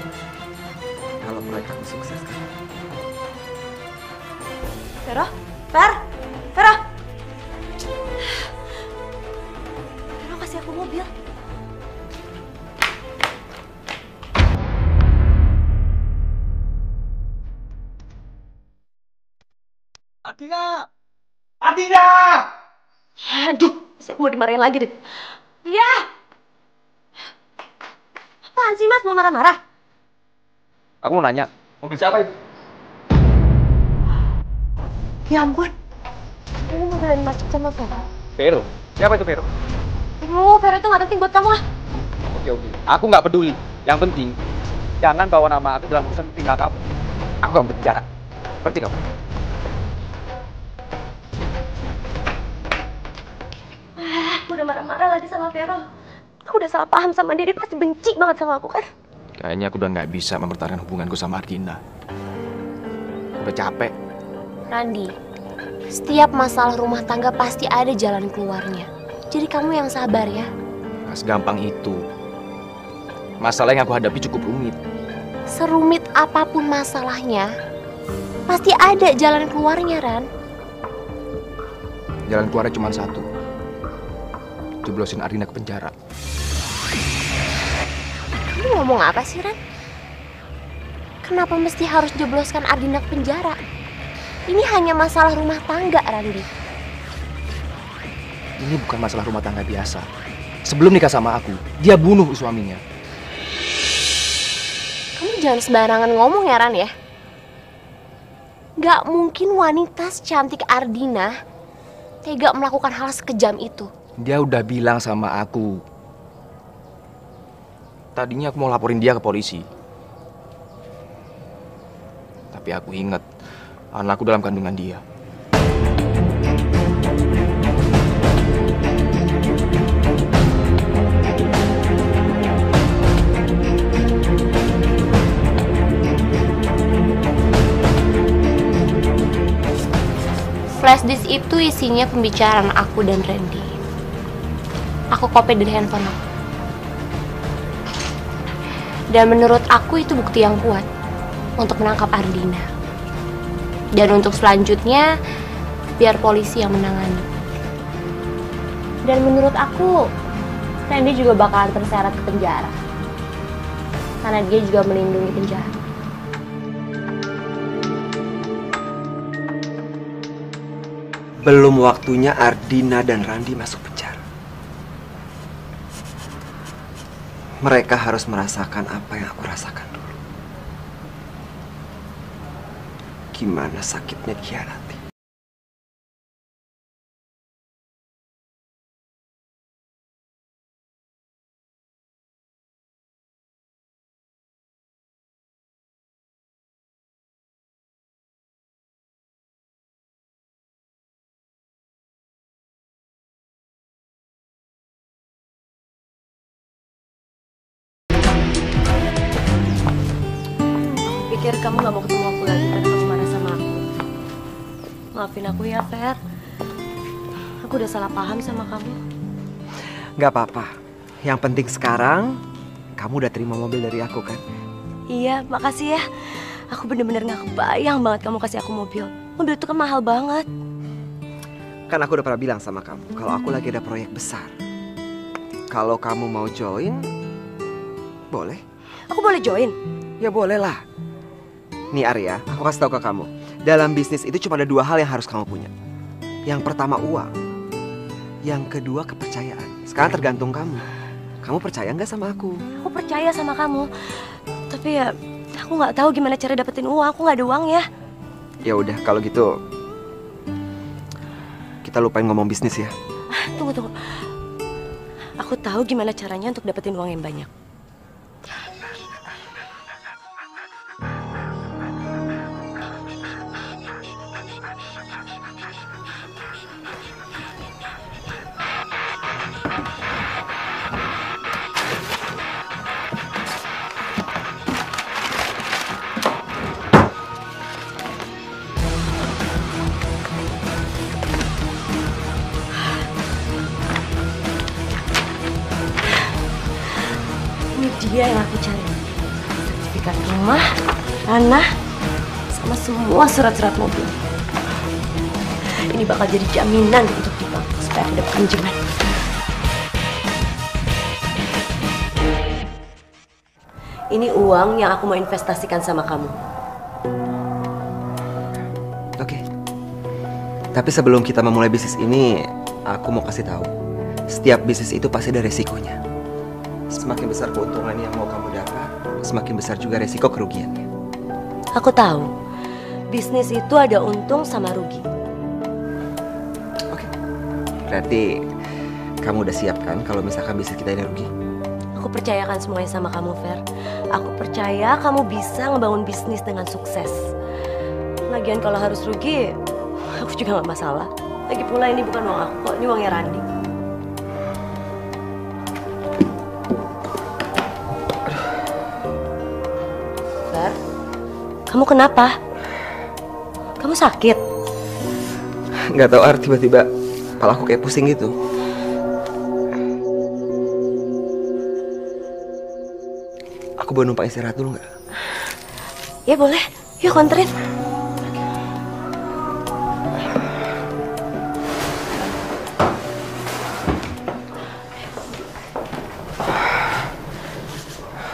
kalau proyek aku sukses kan? Vero? Vero? Vero kasih aku mobil. Ardina! Ardina! Aduh, saya mau dimarahin lagi deh. Iya. Apaan sih Mas, mau marah-marah? Aku mau nanya, mobil siapa itu? Ya ampun. Ini mobilin Mas sama Vero. Vero? Siapa itu Vero? Vero itu gak penting buat kamu lah. Oke. Aku nggak peduli. Yang penting, jangan bawa nama aku dalam urusan tinggal kamu. Aku akan berbicara. Ngerti kamu? Aku udah marah-marah lagi sama Vero. Aku udah salah paham sama dia pasti benci banget sama aku kan. Kayaknya aku udah nggak bisa mempertahankan hubunganku sama Ardina. Udah capek. Randi, setiap masalah rumah tangga pasti ada jalan keluarnya. Jadi kamu yang sabar ya. Nggak segampang itu. Masalah yang aku hadapi cukup rumit. Serumit apapun masalahnya, pasti ada jalan keluarnya, Ran. Jalan keluarnya cuma satu. Jeblosin Ardina ke penjara. Kamu ngomong apa sih, Ran? Kenapa mesti harus jebloskan Ardina ke penjara? Ini hanya masalah rumah tangga, Randi. Ini bukan masalah rumah tangga biasa. Sebelum nikah sama aku, dia bunuh suaminya. Kamu jangan sembarangan ngomong ya, Ran ya. Gak mungkin wanita secantik Ardina tega melakukan hal sekejam itu. Dia udah bilang sama aku. Tadinya aku mau laporin dia ke polisi. Tapi aku ingat anakku dalam kandungan dia. Flash disk itu isinya pembicaraan aku dan Randy. Aku copy dari handphone aku. Dan menurut aku itu bukti yang kuat. untuk menangkap Ardina. Dan untuk selanjutnya, biar polisi yang menangani. Dan menurut aku, Randy juga bakalan terseret ke penjara. Karena dia juga melindungi penjahat. Belum waktunya Ardina dan Randy masuk penjara. Mereka harus merasakan apa yang aku rasakan dulu. Gimana sakitnya dikhianati. Pikir kamu gak mau ketemu aku lagi karena kamu marah sama aku. Maafin aku ya, Fer. Aku udah salah paham sama kamu. Gak apa-apa. Yang penting sekarang, kamu udah terima mobil dari aku kan? Iya, makasih ya. Aku bener-bener gak kebayang banget kamu kasih aku mobil. Mobil itu kan mahal banget. Kan aku udah pernah bilang sama kamu, kalau aku lagi ada proyek besar. Kalau kamu mau join, boleh. Aku boleh join? Ya boleh lah. Nih Arya, aku kasih tahu ke kamu. Dalam bisnis itu cuma ada 2 hal yang harus kamu punya. Yang pertama uang. Yang kedua kepercayaan. Sekarang tergantung kamu. Kamu percaya nggak sama aku? Aku percaya sama kamu. Tapi ya, aku nggak tahu gimana cara dapetin uang. Aku nggak ada uang ya. Ya udah, kalau gitu kita lupain ngomong bisnis ya. Tunggu. Aku tahu gimana caranya untuk dapetin uang yang banyak. Dia yang aku cari. Sertifikat rumah, tanah, sama semua surat-surat mobil. Ini bakal jadi jaminan untuk kita supaya aku dapat pinjaman. Ini uang yang aku mau investasikan sama kamu. Oke. Tapi sebelum kita memulai bisnis ini, aku mau kasih tahu. Setiap bisnis itu pasti ada resikonya. Semakin besar keuntungan yang mau kamu dapat, semakin besar juga resiko kerugiannya. Aku tahu, bisnis itu ada untung sama rugi. Oke. Berarti kamu udah siap kan kalau misalkan bisnis kita ini rugi? Aku percayakan semuanya sama kamu, Fer. Aku percaya kamu bisa ngebangun bisnis dengan sukses. Lagian kalau harus rugi, aku juga gak masalah. Lagi pula ini bukan uang aku kok, ini uangnya Randy. Fer, kamu kenapa? Kamu sakit? Nggak tahu tiba-tiba kepala aku kayak pusing gitu. Aku boleh numpang istirahat dulu nggak? Ya boleh, yuk konterin.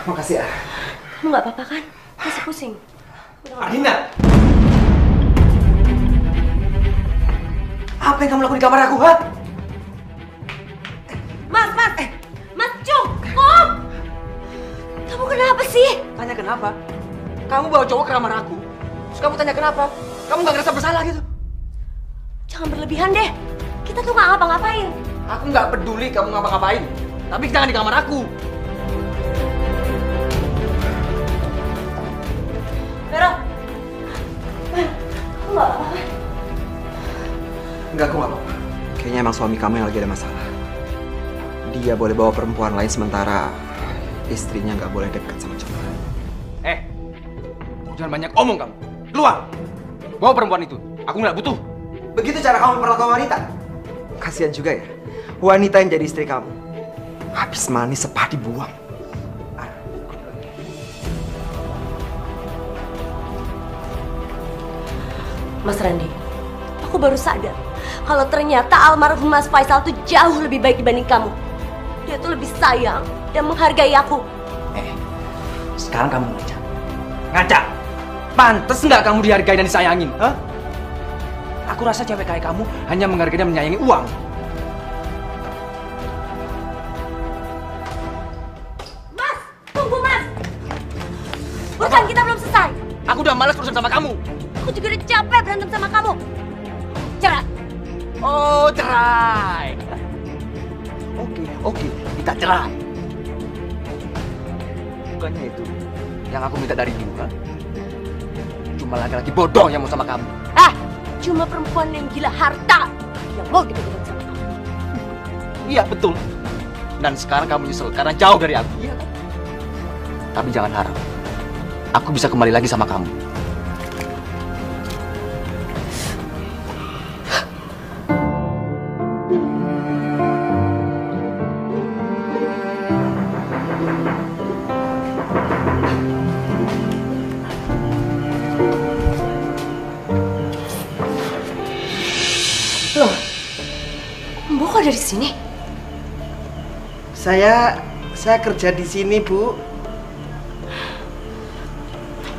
Makasih ya. Kamu nggak apa-apa kan? Masih pusing? Ardina! Apa yang kamu lakukan di kamar aku, ha? Mas! Mas Cung! Kom! Kamu kenapa sih? Tanya kenapa? Kamu bawa cowok ke kamar aku. Terus kamu tanya kenapa? Kamu nggak ngerasa bersalah gitu? Jangan berlebihan deh. Kita tuh nggak ngapa-ngapain. Aku nggak peduli kamu ngapa-ngapain. Tapi jangan di kamar aku. Vero! Kamu nggak apa-apa kan? Enggak, aku nggak apa-apa. Kayaknya emang suami kamu yang lagi ada masalah. Dia boleh bawa perempuan lain sementara istrinya nggak boleh dekat sama cowok. Jangan banyak omong kamu. Keluar! Bawa perempuan itu. Aku nggak butuh. Begitu cara kamu memperlakukan wanita? Kasihan juga ya. Wanita yang jadi istri kamu. Habis manis sepah dibuang. Mas Randy, aku baru sadar kalau ternyata almarhum Mas Faisal tuh jauh lebih baik dibanding kamu. Dia tuh lebih sayang dan menghargai aku. Sekarang kamu ngaca. Ngaca! Pantes nggak kamu dihargai dan disayangin? Hah? Aku rasa cewek kayak kamu hanya menghargai dan menyayangi uang. Mas! Tunggu, Mas! Urusan kita belum selesai. Aku udah malas urusan sama kamu. Aku juga udah capek berantem sama kamu. Cerai. Oh, cerai. Oke, kita cerai. Bukannya itu yang aku minta dari you, kan? Cuma laki-laki bodoh yang mau sama kamu. Cuma perempuan yang gila harta yang mau deket-deket sama kamu. Iya, betul. Dan sekarang kamu nyesel karena jauh dari aku. Iya kan? Tapi jangan harap aku bisa kembali lagi sama kamu. Loh, Mbok kok dari sini? Saya kerja di sini, Bu.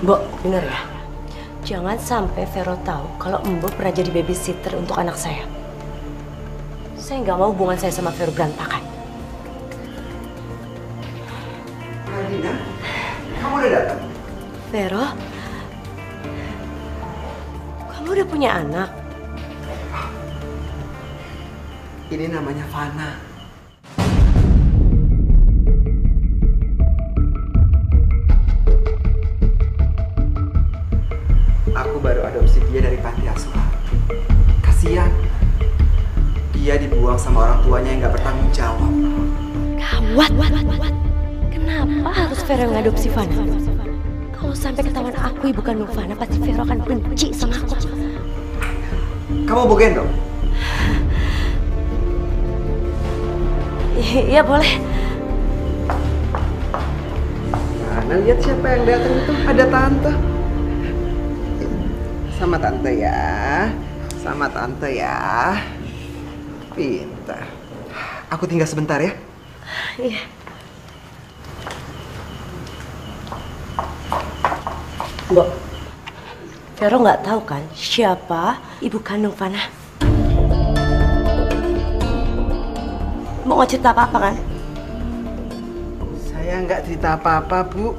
Mbok, dengar ya. Jangan sampai Vero tahu kalau Mbok pernah jadi babysitter untuk anak saya. Saya nggak mau hubungan saya sama Vero berantakan. Ardina, kamu udah datang? Vero, kamu udah punya anak? Ini namanya Fana. Aku baru adopsi dia dari panti asuhan. Kasian. Dia dibuang sama orang tuanya yang gak bertanggung jawab. Gawat. Kenapa harus Vero ngadopsi Fana? Kalau sampai ketahuan aku ibu kandung Fana, pasti Vero akan benci sama aku. Kamu mau gendong? Iya boleh. Mana lihat siapa yang datang itu? Ada tante. Sama tante ya. Sama tante ya. Pintar. Aku tinggal sebentar ya. Iya. Mbok, Vero nggak tahu kan siapa ibu kandung Fana? Mau nggak cerita apa-apa kan? Saya nggak cerita apa-apa, Bu.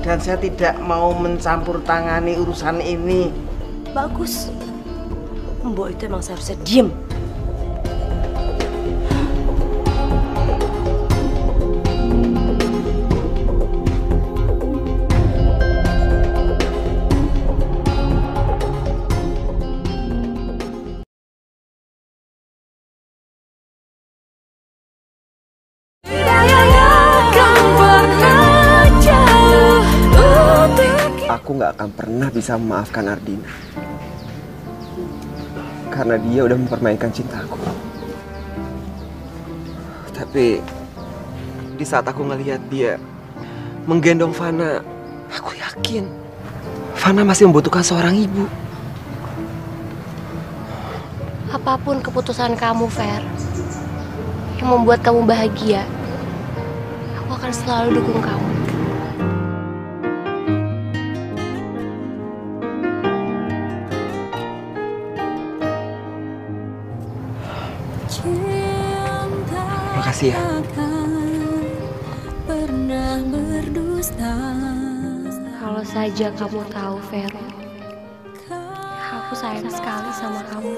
Dan saya tidak mau mencampur tangani urusan ini. Bagus. Mbok itu emang seharusnya diem. Aku nggak akan pernah bisa memaafkan Ardina. Karena dia udah mempermainkan cintaku. Tapi di saat aku ngelihat dia menggendong Fana, aku yakin Fana masih membutuhkan seorang ibu. Apapun keputusan kamu, Fer, yang membuat kamu bahagia, aku akan selalu dukung kamu. Makasih ya. Kalau saja kamu tahu, Vero, aku sayang sekali sama kamu.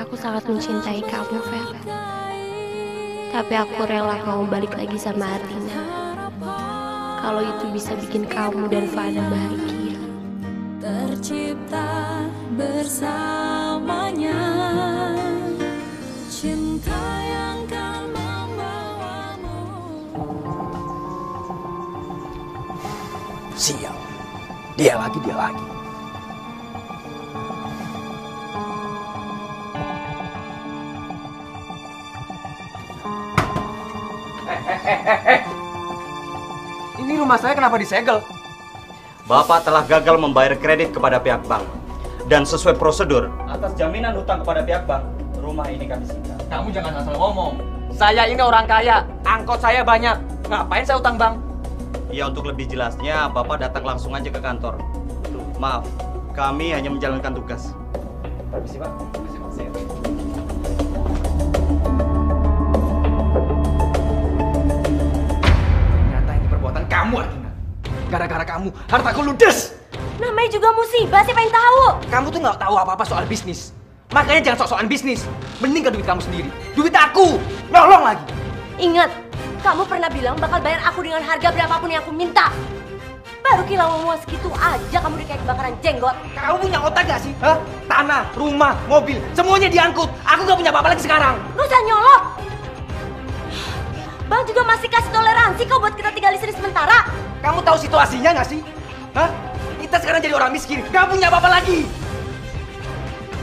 Aku sangat mencintai kamu, Vero. Tapi aku rela kamu balik lagi sama Ardina. Kalau itu bisa bikin kamu dan Fana bahagia. Tercipta bersamanya cinta yang kan membawamu. Sial. Dia lagi. Ini rumah saya kenapa disegel? Bapak telah gagal membayar kredit kepada pihak bank. dan sesuai prosedur. Atas jaminan hutang kepada pihak bank, rumah ini kami sita. Kamu jangan asal ngomong. Saya ini orang kaya, angkot saya banyak. Ngapain saya utang bank? Ya, untuk lebih jelasnya, Bapak datang langsung aja ke kantor. Maaf, kami hanya menjalankan tugas. Permisi, Pak. Ternyata ini perbuatan kamu, Ardina. Gara-gara kamu, hartaku ludes. Namanya juga musibah, siapa yang tahu? Kamu tuh nggak tahu apa-apa soal bisnis. Makanya jangan sok-sokan bisnis. Mending ke duit kamu sendiri. Duit aku, nyolong lagi. Ingat, kamu pernah bilang bakal bayar aku dengan harga berapapun yang aku minta. Baru kilau ngomong segitu aja kamu udah kayak kebakaran jenggot. Kamu punya otak gak sih? Hah? Tanah, rumah, mobil, semuanya diangkut. Aku gak punya apa-apa lagi sekarang. Lu jangan nyolot. Bang juga masih kasih toleransi kok buat kita tinggal di sini sementara. Kamu tahu situasinya gak sih? Hah? Kita sekarang jadi orang miskin, gak punya apa-apa lagi.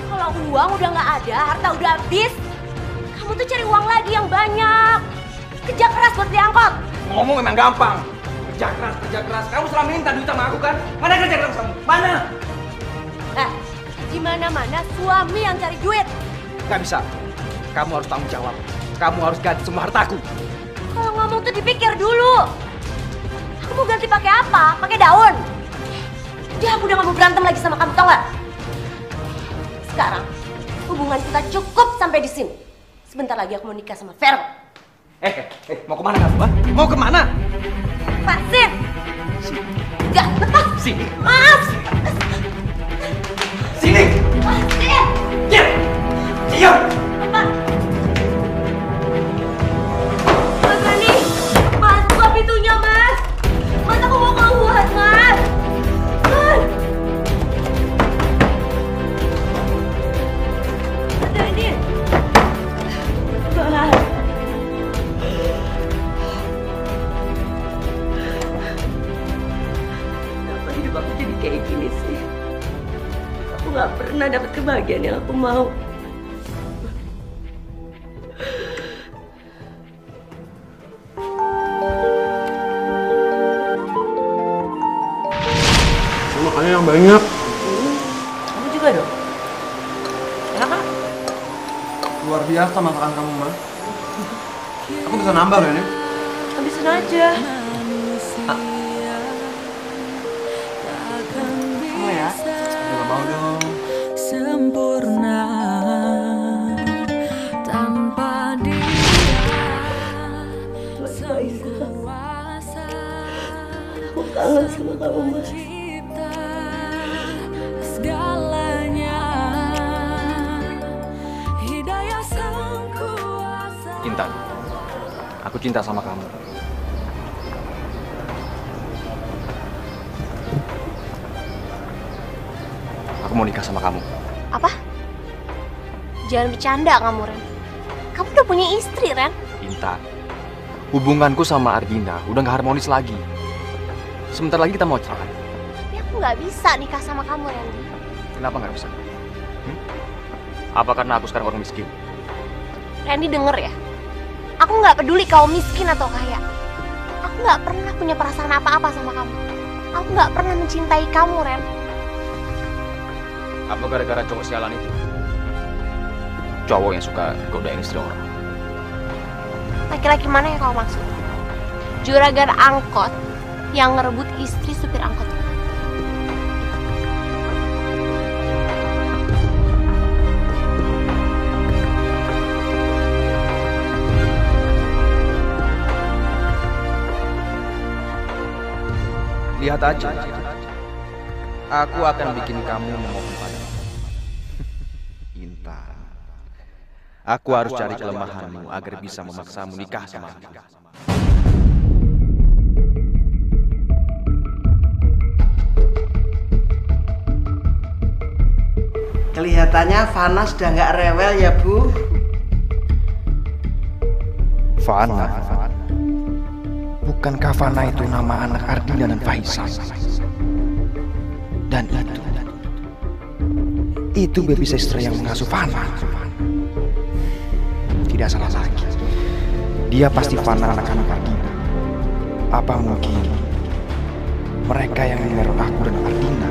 Kalau uang udah gak ada, harta udah habis, kamu tuh cari uang lagi yang banyak. Kerja keras buat beli angkot. Ngomong memang gampang. Kerja keras. Kamu selama ini minta duit sama aku kan? Mana kerja keras kamu? Mana? Di mana-mana suami yang cari duit. Gak bisa. Kamu harus tanggung jawab. Kamu harus ganti semua hartaku. Kalau ngomong tuh dipikir dulu. Aku mau ganti pakai apa? Pakai daun. Dia aku udah gak mau berantem lagi sama kamu, tau gak? Sekarang hubungan kita cukup sampai di sini. Sebentar lagi aku mau nikah sama Vero. Mau kemana kamu? Ha? Mau kemana? Lepasin! Gak, lepas! Sini! Maaf! Sini! Lepasin! Diam! Diam! Lepas! Mas Rani! Mas, buka pintunya, Mas! Mas, aku mau keluar, Mas! Mas! Mas Rani! Mas! Hidup aku jadi kayak gini sih. Aku gak pernah dapat kebahagiaan yang aku mau. Makannya yang banyak. Kamu juga dong? Enak kan? Luar biasa masakan kamu, Ma. Aku bisa nambah loh ini. Habisin aja. Mau ya? Gak mau dong. Sempurna tanpa dia sekuasa. Aku kangen sama kamu, Mas. Segalanya hidayah sang kuasa. Intan, aku cinta sama kamu. Aku mau nikah sama kamu. Apa? Jangan bercanda kamu, Ren. Kamu udah punya istri, Ren. Intan, hubunganku sama Ardina udah gak harmonis lagi. Sebentar lagi kita mau cerai. Tapi aku nggak bisa nikah sama kamu, Randy. Kenapa nggak bisa? Apa karena aku sekarang orang miskin? Randy denger ya. Aku nggak peduli kau miskin atau kaya. Aku nggak pernah punya perasaan apa-apa sama kamu. Aku nggak pernah mencintai kamu, Ren. Apa gara-gara cowok sialan itu? Cowok yang suka godain istri orang. Laki-laki mana yang kau maksud? Juragan angkot yang ngerebut istri supir angkot. Lihat aja. Aku akan bikin kamu memohon padaku. Intan. Aku harus cari kelemahanmu agar bisa memaksamu nikah sama aku. Kelihatannya Fana sudah nggak rewel ya, Bu. Fana. Bukankah Fana itu nama anak Ardina dan Faisal? Dan itu baby sister yang mengasuh Fana. Tidak salah lagi. Dia pasti Fana anak-anak Ardina. Apa mungkin mereka yang meneror aku dan Ardina?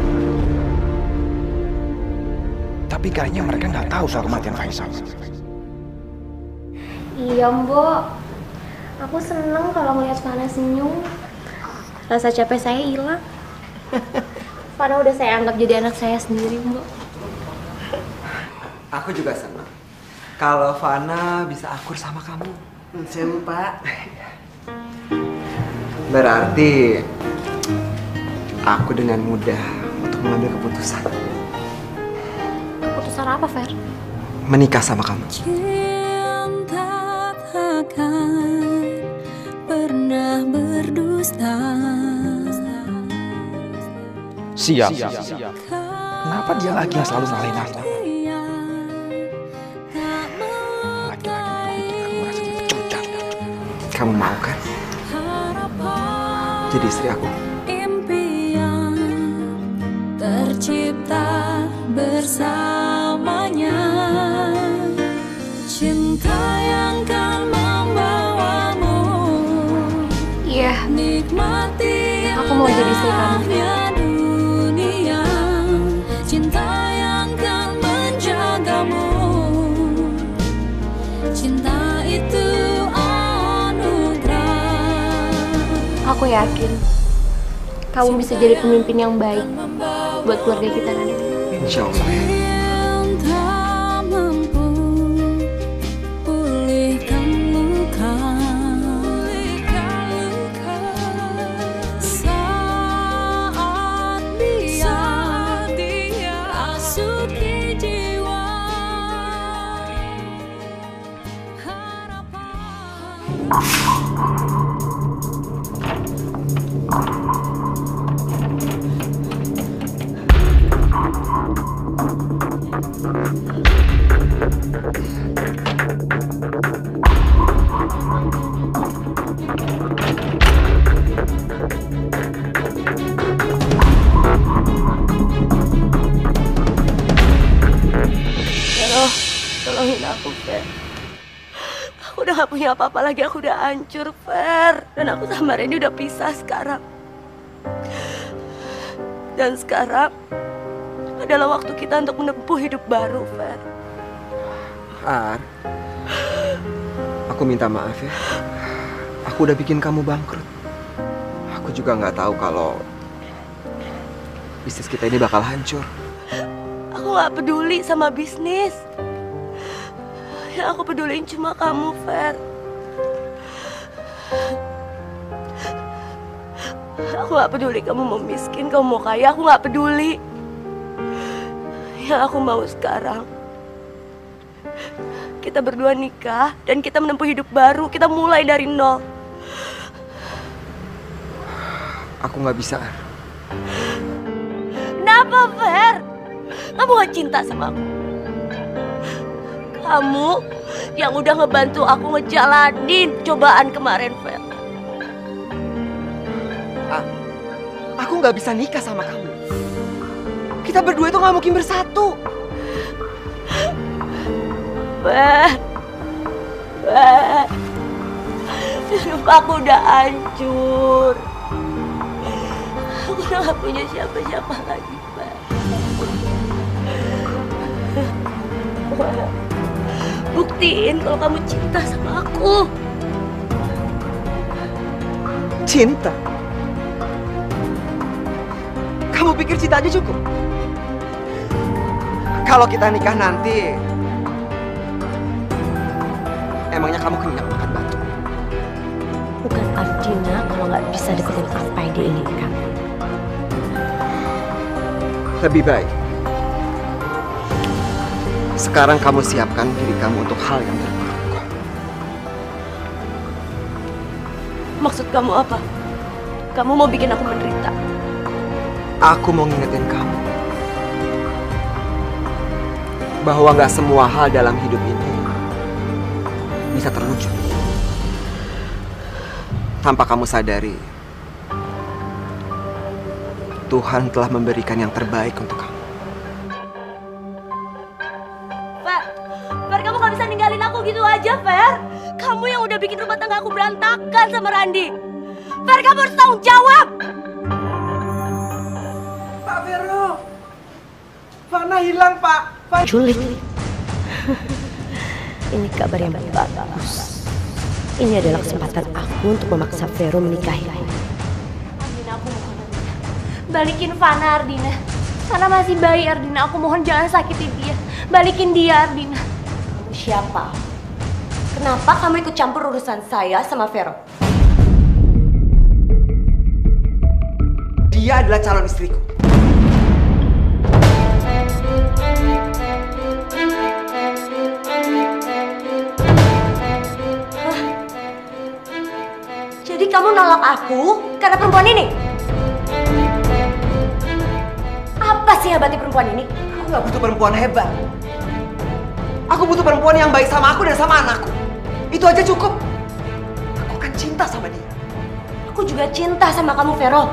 Tapi kayaknya mereka nggak tahu soal kematian Faisal. Iya, Mbok. Aku seneng kalau ngeliat Fana senyum. Rasa capek saya hilang. Fana udah saya anggap jadi anak saya sendiri, Mbok. Aku juga senang kalau Fana bisa akur sama kamu. Pak. Berarti aku dengan mudah untuk mengambil keputusan. Keputusan apa, Fer? Menikah sama kamu. Cinta takkan pernah berdusta. Siap. Kenapa dia lagi yang selalu nyalahin aku? Laki-laki yang bikin aku merasa dicucak. Kamu mau kan jadi istri aku? Impian tercipta bersamanya. Cinta yang kan membawamu. Iya. Nikmati Aku mau jadi istri kamu. dunia. Cinta yang kan menjagamu. Cinta itu anugerah. Aku yakin kamu bisa jadi pemimpin yang baik buat keluarga kita nanti. Insya Allah. Cinta mampu pulihkan luka. Saat dia asup di jiwa. Tolongin aku, Fer. Aku udah gak punya apa-apa lagi, aku udah hancur, Fer. Dan aku sama Randy udah pisah sekarang. Dan sekarang adalah waktu kita untuk menempuh hidup baru, Fer. Ar, aku minta maaf ya. Aku udah bikin kamu bangkrut. Aku juga nggak tahu kalau bisnis kita ini bakal hancur. Aku gak peduli sama bisnis. Yang aku peduliin cuma kamu, Fer. Aku gak peduli kamu mau miskin, kamu mau kaya, aku gak peduli. Yang aku mau sekarang, kita berdua nikah dan kita menempuh hidup baru. Kita mulai dari nol. Aku nggak bisa, Ar. Kenapa, Fer? Kamu gak cinta sama aku? Kamu yang udah ngebantu aku ngejalanin cobaan kemarin, Fer. Aku nggak bisa nikah sama kamu. Kita berdua itu nggak mungkin bersatu. Fer. Hidup aku udah hancur. Aku udah gak punya siapa-siapa lagi, Fer. Buktiin kalau kamu cinta sama aku. Cinta? Kamu pikir cinta aja cukup? Kalau kita nikah nanti, emangnya kamu kenyang makan batu? Bukan artinya kalau nggak bisa deketin apa yang diinginkan. Lebih baik sekarang kamu siapkan diri kamu untuk hal yang terburuk. Maksud kamu apa? Kamu mau bikin aku menderita? Aku mau ngingetin kamu bahwa nggak semua hal dalam hidup ini bisa terwujud tanpa kamu sadari Tuhan telah memberikan yang terbaik untuk kamu. Fer, kamu gak bisa ninggalin aku gitu aja, Fer. Kamu yang udah bikin rumah tangga aku berantakan sama Randy. Fer, kamu harus tanggung jawab. Pak Vero, Fana hilang, Pak. Culik. Ini kabar yang bagus. Ini adalah kesempatan aku untuk memaksa Vero menikahi aku. Ardina, aku mohon Ardina. Balikin Fana, Ardina. Fana masih bayi, Ardina. Aku mohon jangan sakiti dia. Balikin dia, Ardina. Siapa? Kenapa kamu ikut campur urusan saya sama Vero? Dia adalah calon istriku. Jadi kamu nolak aku karena perempuan ini? Apa sih hebatnya perempuan ini? Aku nggak butuh perempuan hebat. Aku butuh perempuan yang baik sama aku dan sama anakku. Itu aja cukup. Aku kan cinta sama dia. Aku juga cinta sama kamu, Vero.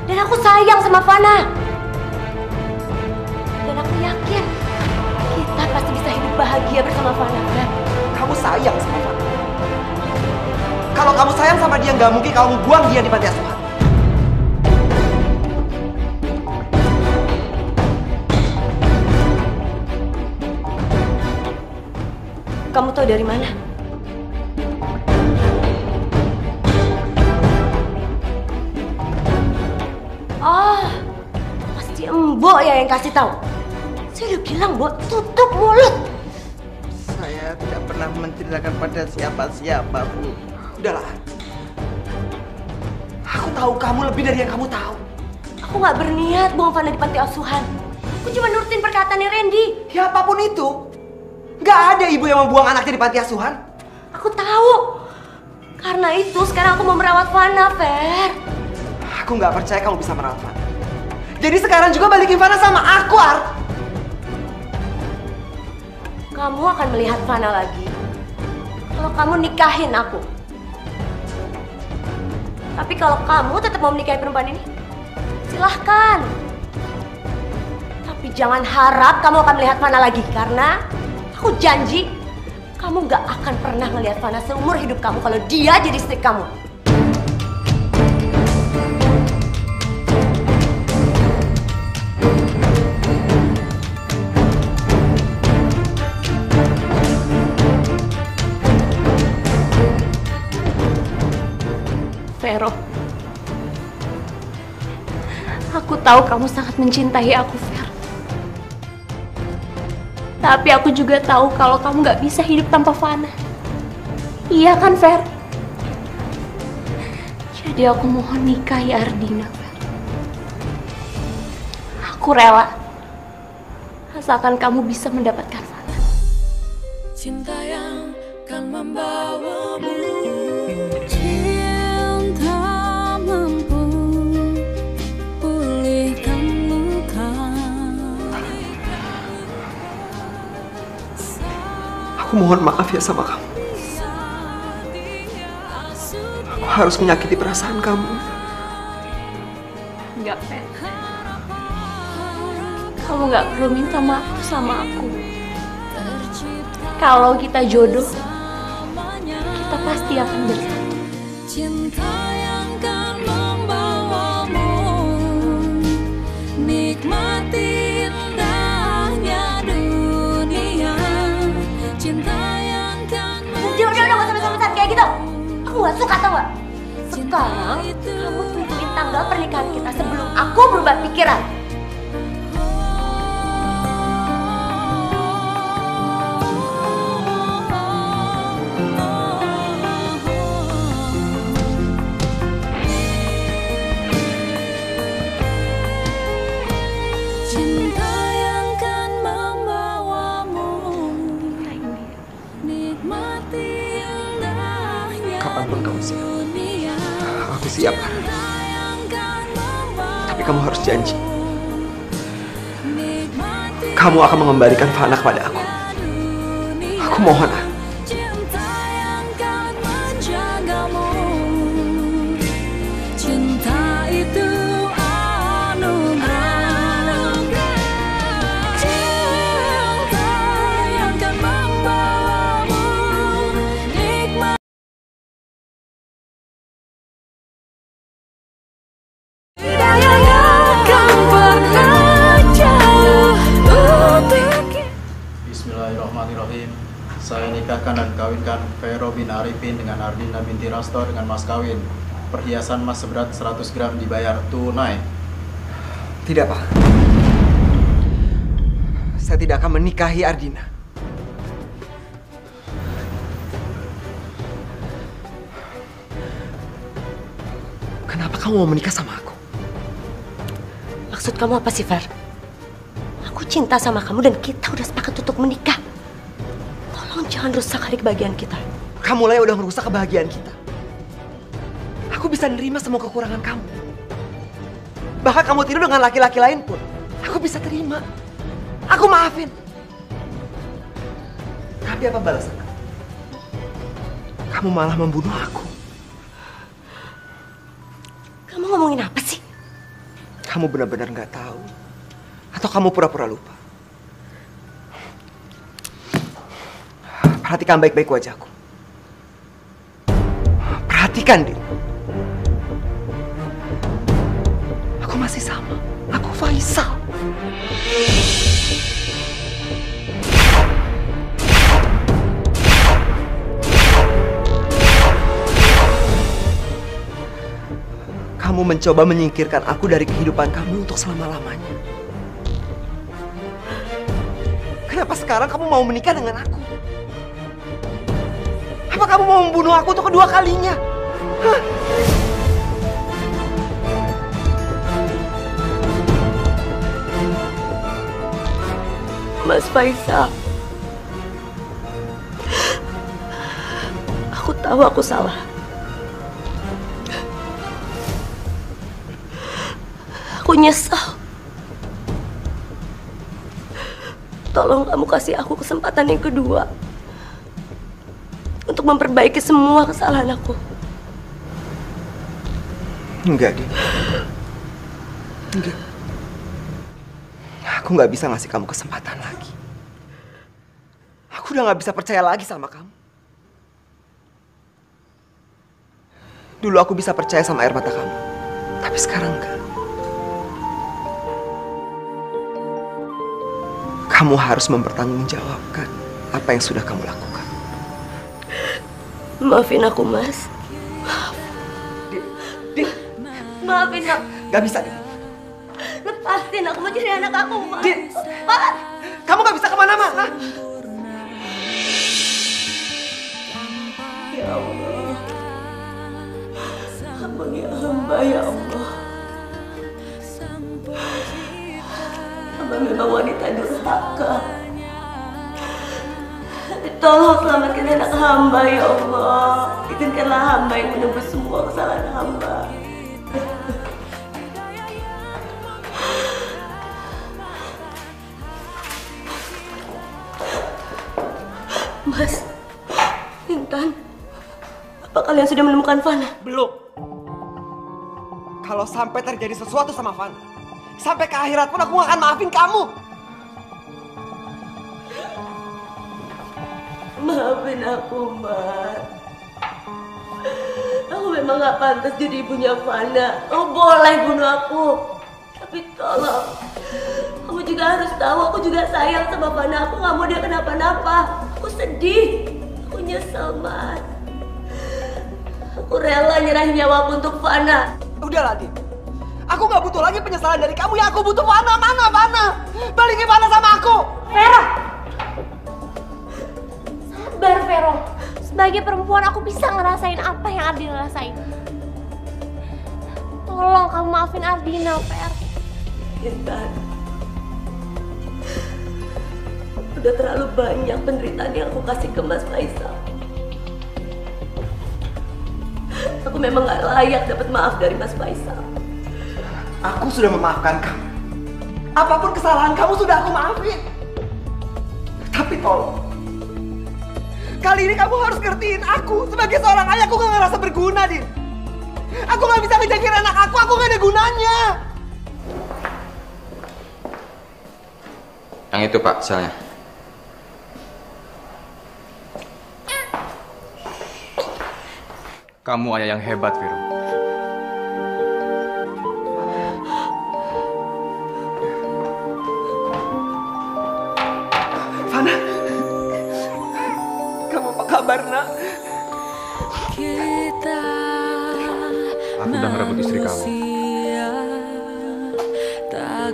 Dan aku sayang sama Fana. Dan aku yakin kita pasti bisa hidup bahagia bersama Fana, kan? Kamu sayang sama Fana. Kalau kamu sayang sama dia, nggak mungkin kamu buang dia di panti asuhan. Kamu tahu dari mana? Oh, pasti Mbok ya yang kasih tahu. Saya udah bilang, Mbok, tutup mulut. Saya tidak pernah menceritakan pada siapa-siapa, Bu. Udahlah. Aku tahu kamu lebih dari yang kamu tahu. Aku nggak berniat buang Fana di panti asuhan. Aku cuma nurutin perkataannya Randy. Ya apapun itu, nggak ada ibu yang membuang anaknya di panti asuhan. Aku tahu. Karena itu sekarang aku mau merawat Fana, Fer. Aku nggak percaya kamu bisa merawat Fana. Jadi sekarang juga balikin Fana sama aku, Art. Kamu akan melihat Fana lagi kalau kamu nikahin aku. Tapi kalau kamu tetap mau menikahi perempuan ini, silahkan. Tapi jangan harap kamu akan melihat Fana lagi, karena aku janji kamu gak akan pernah melihat Fana seumur hidup kamu kalau dia jadi istri kamu. Vero, aku tahu kamu sangat mencintai aku, Ver. Tapi aku juga tahu kalau kamu gak bisa hidup tanpa Fana. Iya kan, Ver? Jadi aku mohon nikahi Ardina, Ver. Aku rela, asalkan kamu bisa mendapatkan Fana. Cinta yang kan membawamu. Aku mohon maaf ya sama kamu. Aku harus menyakiti perasaan kamu. Enggak, Fer. Kamu gak perlu minta maaf sama aku. Kalau kita jodoh, kita pasti akan bersatu. Cinta yang kan membawamu, nikmati indahnya dunia. Cinta yang kan udah gak sampai kayak gitu. Aku gak suka, tau gak? Sekarang kamu tentuin tanggal pernikahan kita sebelum aku berubah pikiran. cinta yang kan membawamu, nikmati indahnya Kapanpun kamu siap, dunia. aku siap. Tapi kamu harus janji, kamu akan mengembalikan Fana kepada aku. Aku mohon, ah. Cinta yang kan menjagamu, cinta itu anugerah. Cinta yang kan membawamu, nikmat. Tidak yang akan pernah jauh. menikahkan dan kawinkan Vero bin Arifin dengan Ardina binti Rasto dengan mas kawin. Perhiasan emas seberat 100 gram dibayar tunai. Tidak, Pak. Saya tidak akan menikahi Ardina. Kenapa kamu mau menikah sama aku? Maksud kamu apa sih, Fer? Aku cinta sama kamu dan kita udah sepakat untuk menikah. Tolong jangan rusak hari kebahagiaan kita. Kamu lah yang udah merusak kebahagiaan kita. Aku bisa nerima semua kekurangan kamu. Bahkan kamu tidur dengan laki-laki lain pun, aku bisa terima. Aku maafin. Tapi apa balasan kamu? Kamu malah membunuh aku. Kamu ngomongin apa sih? Kamu benar-benar nggak tahu. Atau kamu pura-pura lupa? Perhatikan baik-baik wajahku. Perhatikan, Din. Aku masih sama. Aku Faisal. Kamu mencoba menyingkirkan aku dari kehidupan kamu untuk selama-lamanya. Kenapa sekarang kamu mau menikah dengan aku? Apa kamu mau membunuh aku untuk kedua kalinya? Hah? Mas Faisal, aku tahu aku salah. Aku nyesal. Tolong kamu kasih aku kesempatan yang kedua untuk memperbaiki semua kesalahan aku. Enggak, Din. Enggak. Aku nggak bisa ngasih kamu kesempatan lagi. Aku udah nggak bisa percaya lagi sama kamu. Dulu aku bisa percaya sama air mata kamu, tapi sekarang enggak. Kamu harus mempertanggungjawabkan apa yang sudah kamu lakukan. Maafin aku, Mas. Din. Maafin aku. Gak bisa, Din. Lepasin, aku mau jadi anak aku, Mas. Din. Mas. Kamu gak bisa kemana-mana. Ya Allah. Hamba ya Allah. Hamba memang wanita durhaka. Tolong selamatkan anak hamba ya Allah. Izinkanlah hamba yang menebus semua kesalahan hamba. Mas, Intan, apa kalian sudah menemukan Fana? Belum. Kalau sampai terjadi sesuatu sama Fana, sampai ke akhirat pun aku gak akan maafin kamu. Maafin aku, Mas. Aku memang gak pantas jadi ibunya Fana. Kamu boleh bunuh aku. Tapi tolong, kamu juga harus tahu aku juga sayang sama Fana. Aku gak mau dia kenapa-napa. Aku sedih. Aku nyesel, Mas. Aku rela nyerahin nyawa aku untuk Fana. Udahlah, Din. Aku gak butuh lagi penyesalan dari kamu. Ya, aku butuh Fana. Mana Fana? Balikin Fana sama aku. Vera! Sabar, Vero. Sebagai perempuan aku bisa ngerasain apa yang Ardina rasain. Tolong kamu maafin Ardina, Ver. Intan, udah terlalu banyak penderitaan yang aku kasih ke Mas Faisal. Aku memang gak layak dapat maaf dari Mas Faisal. Aku sudah memaafkan kamu. Apapun kesalahan kamu sudah aku maafin. Tapi tolong, kali ini kamu harus ngertiin aku. Sebagai seorang ayah, aku gak ngerasa berguna, Din. Aku gak bisa ngejagain anak aku gak ada gunanya. Yang itu, Pak, selnya. Kamu ayah yang hebat, Vero. Fana, kamu ngerebut istri kamu.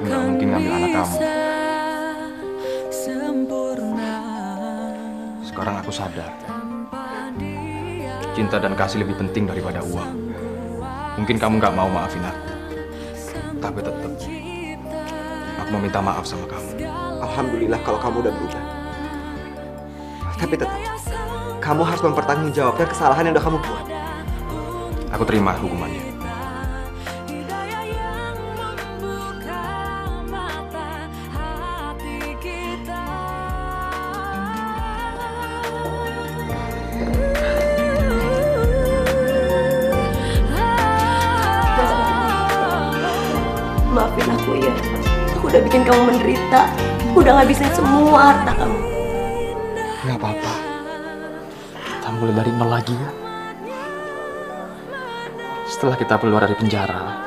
Nggak mungkin ngambil anak kamu. Sekarang aku sadar, cinta dan kasih lebih penting daripada uang. Mungkin kamu nggak mau maafin aku, tapi tetap aku mau minta maaf sama kamu. Alhamdulillah kalau kamu udah berubah. Tapi tetap, kamu harus mempertanggungjawabkan kesalahan yang udah kamu buat. Aku terima hukumannya. Maafin aku ya. Aku udah bikin kamu menderita. Aku udah ngabisin semua harta kamu. Gak apa-apa. Kita mulai dari nol lagi ya. Setelah kita keluar dari penjara,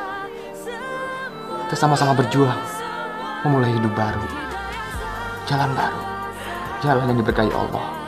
kita sama-sama berjuang memulai hidup baru. Jalan baru. Jalan yang diberkahi Allah.